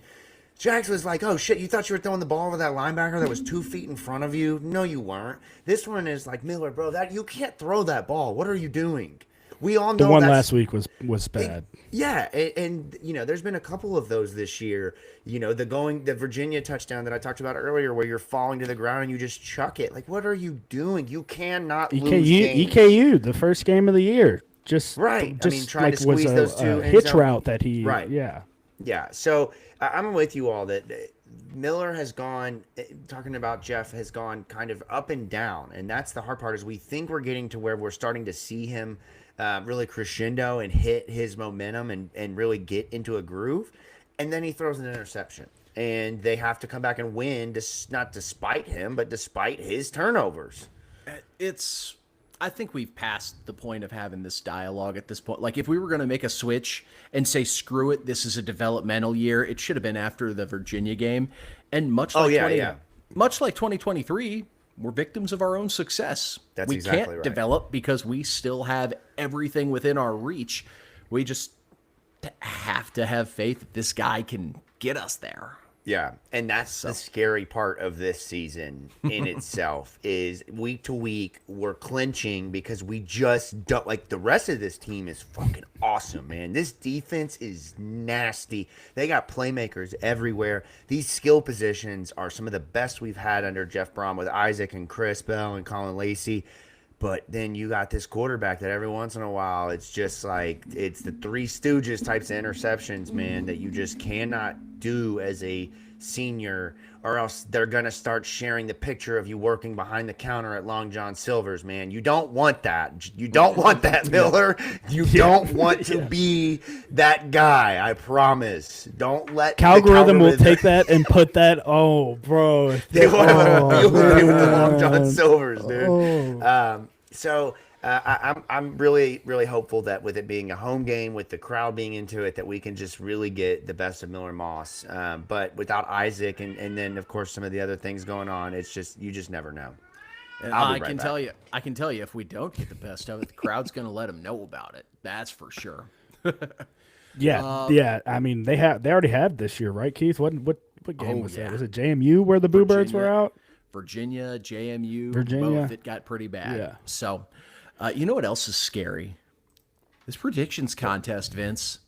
Jax was like, oh shit, you thought you were throwing the ball over that linebacker that was 2 feet in front of you? No, you weren't. This one is like, Miller, bro, that you can't throw that ball. What are you doing? We all know the one last week was bad. And there's been a couple of those this year. The Virginia touchdown that I talked about earlier, where you're falling to the ground and you just chuck it. Like, what are you doing? You cannot lose games. EKU, the first game of the year, trying to squeeze was those two hitch route that he Yeah. So I'm with you all that Miller has gone, talking about Jeff, has gone kind of up and down, and that's the hard part. Is we think we're getting to where we're starting to see him really crescendo and hit his momentum and really get into a groove, and then he throws an interception, and they have to come back and win, not despite him, but despite his turnovers. I think we've passed the point of having this dialogue at this point. Like, if we were going to make a switch and say, screw it, this is a developmental year, it should have been after the Virginia game. And much like 2023, we're victims of our own success. We exactly can't right. develop because we still have everything within our reach. We just have to have faith that this guy can get us there. Yeah, and that's the scary part of this season in itself is week to week we're clinching because we just don't, like, the rest of this team is fucking awesome, man. This defense is nasty. They got playmakers everywhere. These skill positions are some of the best we've had under Jeff Brohm with Isaac and Chris Bell and Colin Lacey. But then you got this quarterback that every once in a while, it's just like, it's the Three Stooges types of interceptions, man, that you just cannot do as a senior, or else they're going to start sharing the picture of you working behind the counter at Long John Silver's, man. You don't want that. You don't want that, Miller. You don't want to be that guy, I promise. Don't let Calgorithm will take that and put that, oh, bro. They will have a field day with the Long John Silver's, dude. I'm really, really hopeful that with it being a home game, with the crowd being into it, that we can just really get the best of Miller Moss. But without Isaac and then, of course, some of the other things going on, it's just, you just never know. And I can tell you, if we don't get the best of it, the crowd's going to let them know about it. That's for sure. Yeah. I mean, they already have this year, right, Keith? What game was that? Was it JMU where the Boo Birds were out? Virginia, JMU, Virginia. both. It got pretty bad. Yeah. So, you know what else is scary? This predictions contest, Vince.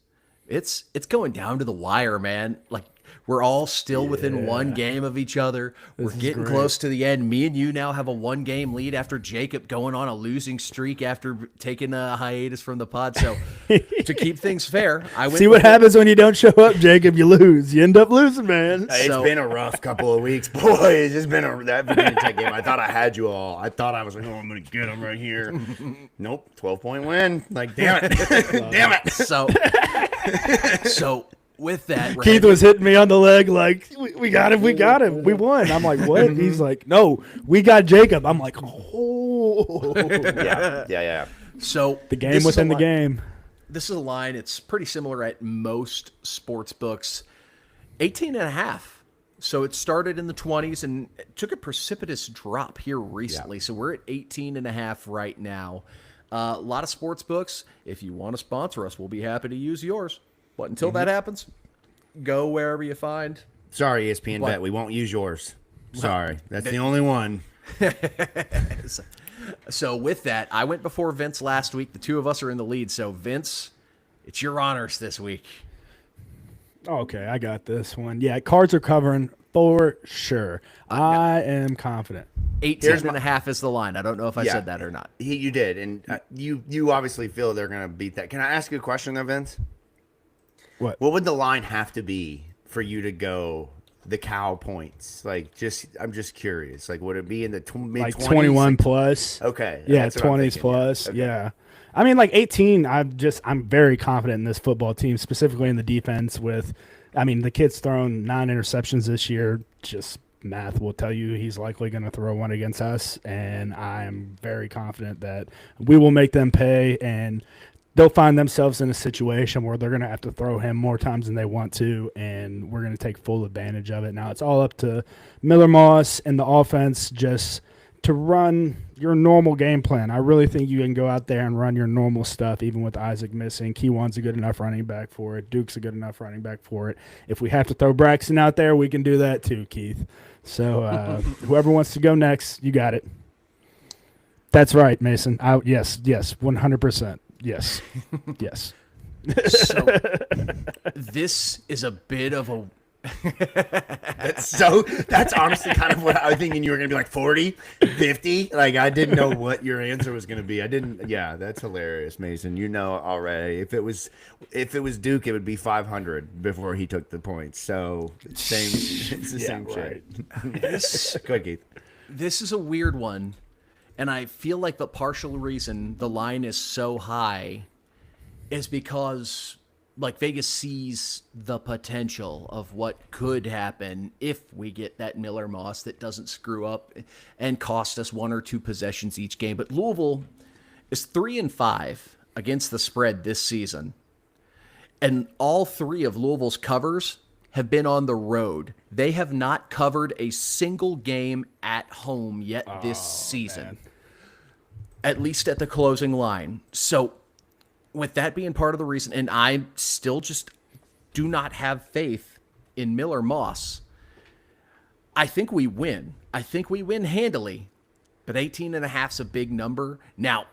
It's going down to the wire, man. Like, we're all still within one game of each other. We're getting close to the end. Me and you now have a 1-game lead after Jacob going on a losing streak after taking a hiatus from the pod. So to keep things fair, I went. See what happens when you don't show up, Jacob. You lose. You end up losing, man. It's been a rough couple of weeks, boy. It's just been that Virginia Tech game. I thought I had you all. I thought I was like, oh, I'm going to get them right here. Nope, 12-point win. Like, damn it. Damn it. So with that, Keith was hitting me on the leg like, we got him, we won. I'm like, what? He's like, no, we got Jacob. I'm like, oh. Yeah. So the game within the game. This is a line. It's pretty similar at most sports books. 18.5. So it started in the 20s and it took a precipitous drop here recently. So we're at 18.5 right now. A lot of sports books, if you want to sponsor us, we'll be happy to use yours. But until that happens, go wherever you find. Sorry, ESPN Bet, we won't use yours. Sorry, that's the only one. So with that, I went before Vince last week. The two of us are in the lead. So Vince, it's your honors this week. Okay, I got this one. Yeah, cards are covering for sure. I am confident. 18.5 is the line. I don't know if I said that or not. You did, and you obviously feel they're going to beat that. Can I ask you a question though, Vince? What would the line have to be for you to go the cow points? Like, I'm just curious. Like, would it be in the mid-20s? Like 21 plus? Okay. Yeah, 20s plus. Okay. Yeah. I mean, like 18, I'm very confident in this football team, specifically in the defense the kid's thrown 9 interceptions this year. Just math will tell you he's likely going to throw one against us, and I'm very confident that we will make them pay, and they'll find themselves in a situation where they're going to have to throw him more times than they want to, and we're going to take full advantage of it. Now, it's all up to Miller Moss and the offense just to run your normal game plan. I really think you can go out there and run your normal stuff, even with Isaac missing. Keywan's a good enough running back for it. Duke's a good enough running back for it. If we have to throw Braxton out there, we can do that too, Keith. So whoever wants to go next, you got it. That's right, Mason. Yes, 100%. Yes. Yes. So this is a bit of a that's honestly kind of what I was thinking. You were gonna be like 40, 50. Like, I didn't know what your answer was gonna be. That's hilarious, Mason. You know already. If it was Duke, it would be 500 before he took the points. So it's the same shit. Go ahead, Keith. This is a weird one, and I feel like the partial reason the line is so high is because like Vegas sees the potential of what could happen if we get that Miller Moss that doesn't screw up and cost us 1 or 2 possessions each game. But Louisville is 3-5 against the spread this season. And all 3 of Louisville's covers have been on the road. They have not covered a single game at home yet this season. Man. At least at the closing line. So with that being part of the reason, and I still just do not have faith in Miller Moss, I think we win. I think we win handily, but 18.5 is a big number. Now,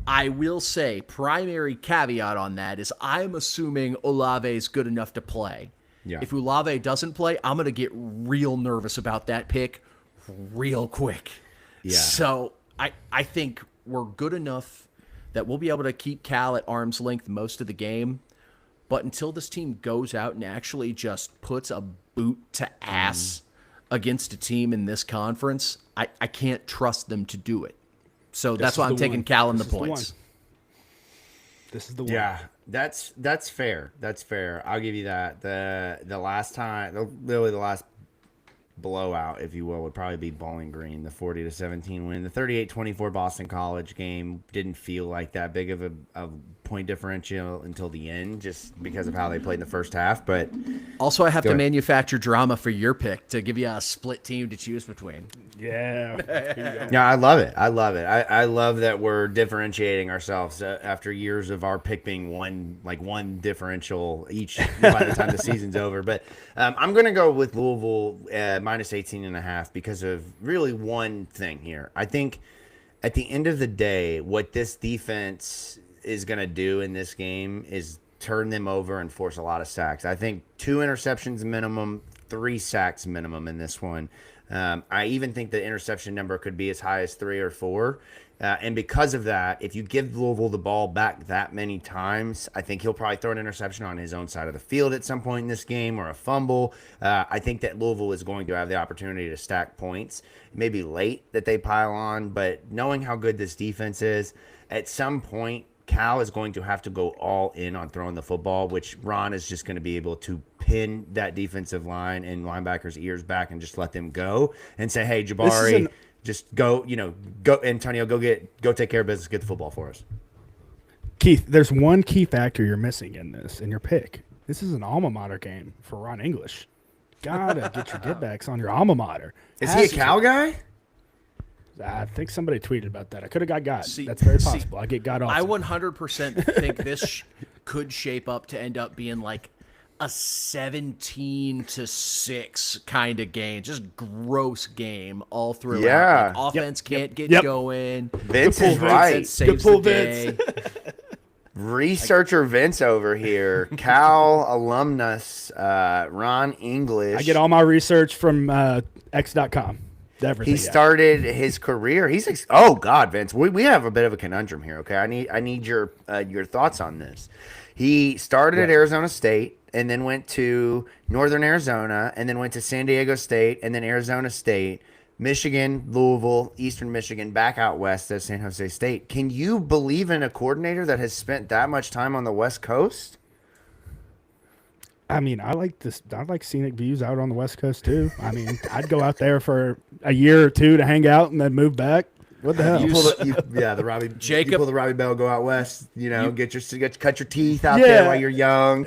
I will say, primary caveat on that is I'm assuming Olave is good enough to play. Yeah. If Olave doesn't play, I'm going to get real nervous about that pick real quick. Yeah. So I think we're good enough that we'll be able to keep Cal at arm's length most of the game. But until this team goes out and actually just puts a boot to ass against a team in this conference, I can't trust them to do it. So that's why I'm taking Cal in the points. This is the one. Yeah, that's fair. That's fair. I'll give you that. The last time, literally the last blowout, if you will, would probably be Bowling Green, the 40-17 win. The 38-24 Boston College game didn't feel like that big of a point differential until the end, just because of how they played in the first half. But also, I have to manufacture drama for your pick to give you a split team to choose between. Yeah. Yeah, I love it. I love it. I love that we're differentiating ourselves after years of our pick being one differential each by the time the season's over. But I'm going to go with Louisville minus 18.5 because of really one thing here. I think at the end of the day, what this defense is going to do in this game is turn them over and force a lot of sacks. I think 2 interceptions minimum, 3 sacks minimum in this one. I even think the interception number could be as high as 3 or 4. And because of that, if you give Louisville the ball back that many times, I think he'll probably throw an interception on his own side of the field at some point in this game or a fumble. I think that Louisville is going to have the opportunity to stack points. Maybe late that they pile on, but knowing how good this defense is, at some point, Cal is going to have to go all in on throwing the football, which Ron is just going to be able to pin that defensive line and linebackers' ears back and just let them go and say, hey, Jabari, just go, go, Antonio, go take care of business, get the football for us. Keith, there's one key factor you're missing in your pick. This is an alma mater game for Ron English. Gotta get your get-backs on your alma mater. Is he a Cal guy? I think somebody tweeted about that. I could have got. That's very possible. I get got off. I 100% think this could shape up to end up being like a 17-6 kind of game. Just gross game all throughout. Yeah. Like, offense can't get going. Vince is right. Saves the day. Researcher Vince over here. Cal alumnus Ron English. I get all my research from X.com. Everything, he started his career. Oh God, Vince, we have a bit of a conundrum here. Okay, I need your thoughts on this. He started at Arizona State and then went to Northern Arizona and then went to San Diego State and then Arizona State, Michigan, Louisville, Eastern Michigan, back out west at San Jose State. Can you believe in a coordinator that has spent that much time on the West Coast? I mean, I like scenic views out on the West Coast too. I mean, I'd go out there for a year or two to hang out and then move back. What the hell? You pull the Robbie Jacob. You pull the Robbie Bell, go out west. Cut your teeth out there while you're young.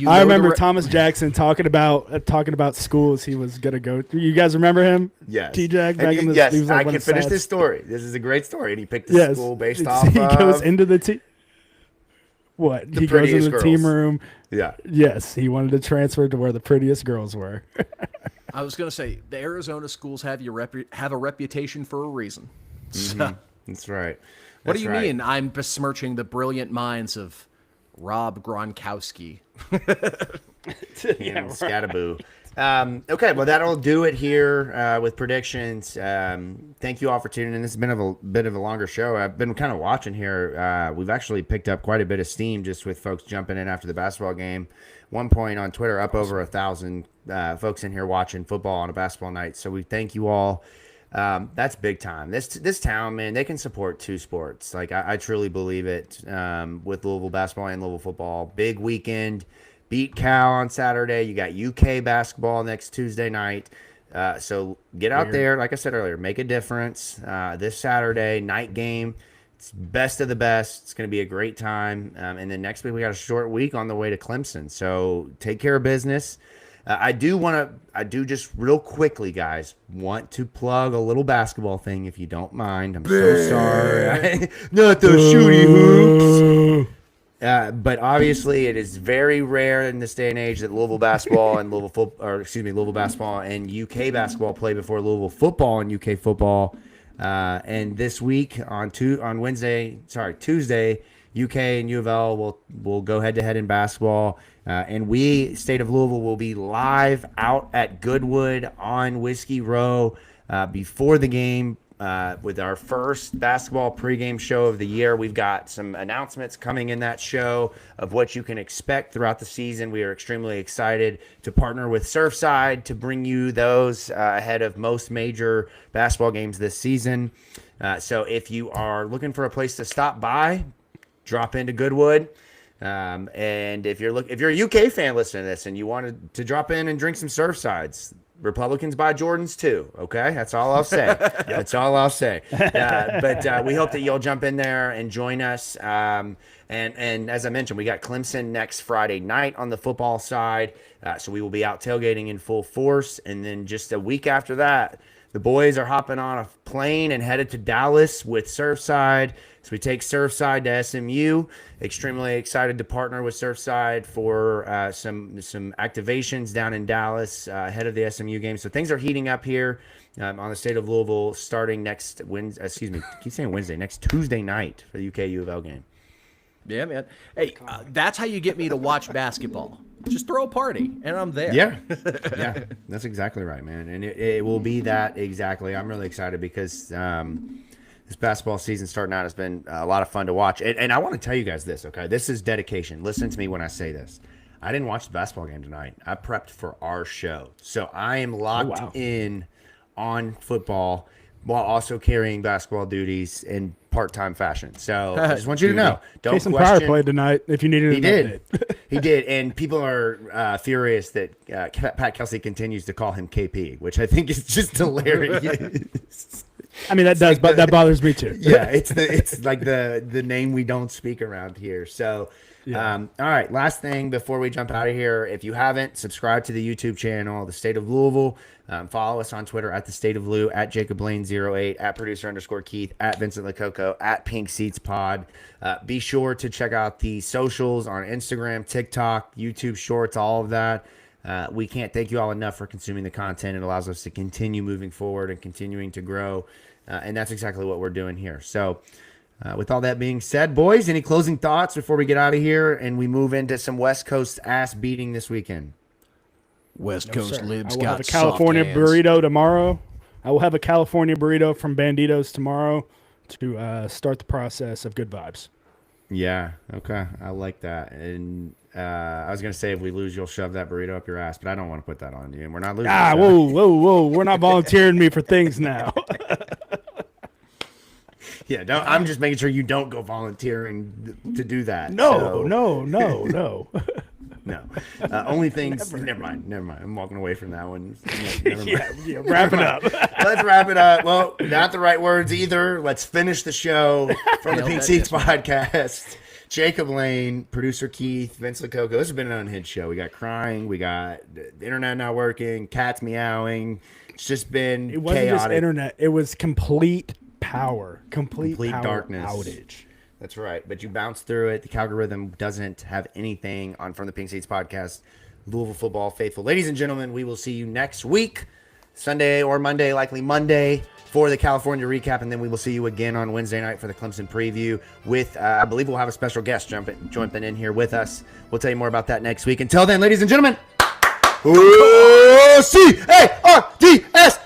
I remember Thomas Jackson talking about schools he was gonna go. You guys remember him? Yes. T-Jack back in the yes. I can finish this story. This is a great story, and he picked the school based off. He goes into the team. What? He goes into the team room. Yeah. Yes, he wanted to transfer to where the prettiest girls were. I was going to say, the Arizona schools have a reputation for a reason. So, That's right. What do you mean I'm besmirching the brilliant minds of Rob Gronkowski? Scattaboo. Okay, well, that'll do it here with predictions. Thank you all for tuning in. This has been a bit of a longer show. I've been kind of watching here. We've actually picked up quite a bit of steam just with folks jumping in after the basketball game. One point on Twitter, up over 1,000 folks in here watching football on a basketball night. So we thank you all. That's big time. This town, man, they can support 2 sports. Like I truly believe it with Louisville basketball and Louisville football. Big weekend. Beat Cal on Saturday. You got UK basketball next Tuesday night. So get out there. Like I said earlier, make a difference. This Saturday, night game. It's best of the best. It's going to be a great time. And then next week, we got a short week on the way to Clemson. So take care of business. I do just real quickly, guys, want to plug a little basketball thing if you don't mind. I'm so sorry. Not those shooty hoops. But obviously, it is very rare in this day and age that Louisville basketball and Louisville basketball and UK basketball play before Louisville football and UK football. And this week on Tuesday, UK and U of L will go head to head in basketball. And we, State of Louisville, will be live out at Goodwood on Whiskey Row before the game. with our first basketball pregame show of the year. We've got some announcements coming in that show of what you can expect throughout the season. We are extremely excited to partner with Surfside to bring you those ahead of most major basketball games this season. So if you are looking for a place to stop by, drop into Goodwood. And if you're a UK fan listening to this and you wanted to drop in and drink some Surfsides, Republicans buy Jordans too. Okay, that's all I'll say. That's all I'll say. But we hope that you'll jump in there and join us. And as I mentioned, we got Clemson next Friday night on the football side. So we will be out tailgating in full force. And then just a week after that, the boys are hopping on a plane and headed to Dallas with Surfside. So we take Surfside to SMU. Extremely excited to partner with Surfside for some activations down in Dallas ahead of the SMU game. So things are heating up here on the State of Louisville starting next Wednesday. Excuse me, keep saying Wednesday. Next Tuesday night for the UK U of L game. Yeah, man. Hey, that's how you get me to watch basketball. Just throw a party, and I'm there. Yeah, yeah, that's exactly right, man. And it will be that exactly. I'm really excited because this basketball season starting out has been a lot of fun to watch. And I want to tell you guys this, okay? This is dedication. Listen to me when I say this. I didn't watch the basketball game tonight. I prepped for our show. So I am locked in on football while also carrying basketball duties in part-time fashion. So I just want you to know. Don't Jason question. Pryor played tonight if you needed an update. He did. And people are furious that Pat Kelsey continues to call him KP, which I think is just hilarious. I mean, that bothers me too. Yeah, it's like the name we don't speak around here. So, all right, last thing before we jump out of here, if you haven't, subscribe to the YouTube channel, The State of Louisville. Follow us on Twitter at The State of Lou, at Jacob Lane 08, at producer_Keith, at Vincent Lococo, at Pink Seats Pod. Be sure to check out the socials on Instagram, TikTok, YouTube Shorts, all of that. We can't thank you all enough for consuming the content. It allows us to continue moving forward and continuing to grow. And that's exactly what we're doing here. So with all that being said, boys, any closing thoughts before we get out of here and we move into some West Coast ass beating this weekend? West Coast libs I will got have a California soft hands. burrito tomorrow. I will have a California burrito from Banditos tomorrow to start the process of good vibes. Yeah, okay. I like that. And I was going to say if we lose, you'll shove that burrito up your ass, but I don't want to put that on you. And we're not losing. Whoa. We're not volunteering me for things now. Yeah, I'm just making sure you don't go volunteering to do that. No. No. Only things. Never mind. I'm walking away from that one. Never mind. Yeah, wrap it up. Let's wrap it up. Well, not the right words either. Let's finish the show from the Pink Seats podcast. Jacob Lane, producer Keith, Vince Lococo. This has been an unhinged show. We got crying. We got the internet not working. Cats meowing. It's just been It wasn't chaotic. just internet. It was complete power. Complete power darkness. outage. That's right. But you bounce through it. The algorithm doesn't have anything on From the Pink Seats podcast. Louisville football faithful. Ladies and gentlemen, we will see you next week, Sunday or Monday, likely Monday, for the California recap. And then we will see you again on Wednesday night for the Clemson preview with, I believe we'll have a special guest jumping in here with us. We'll tell you more about that next week. Until then, ladies and gentlemen, C-A-R-D-S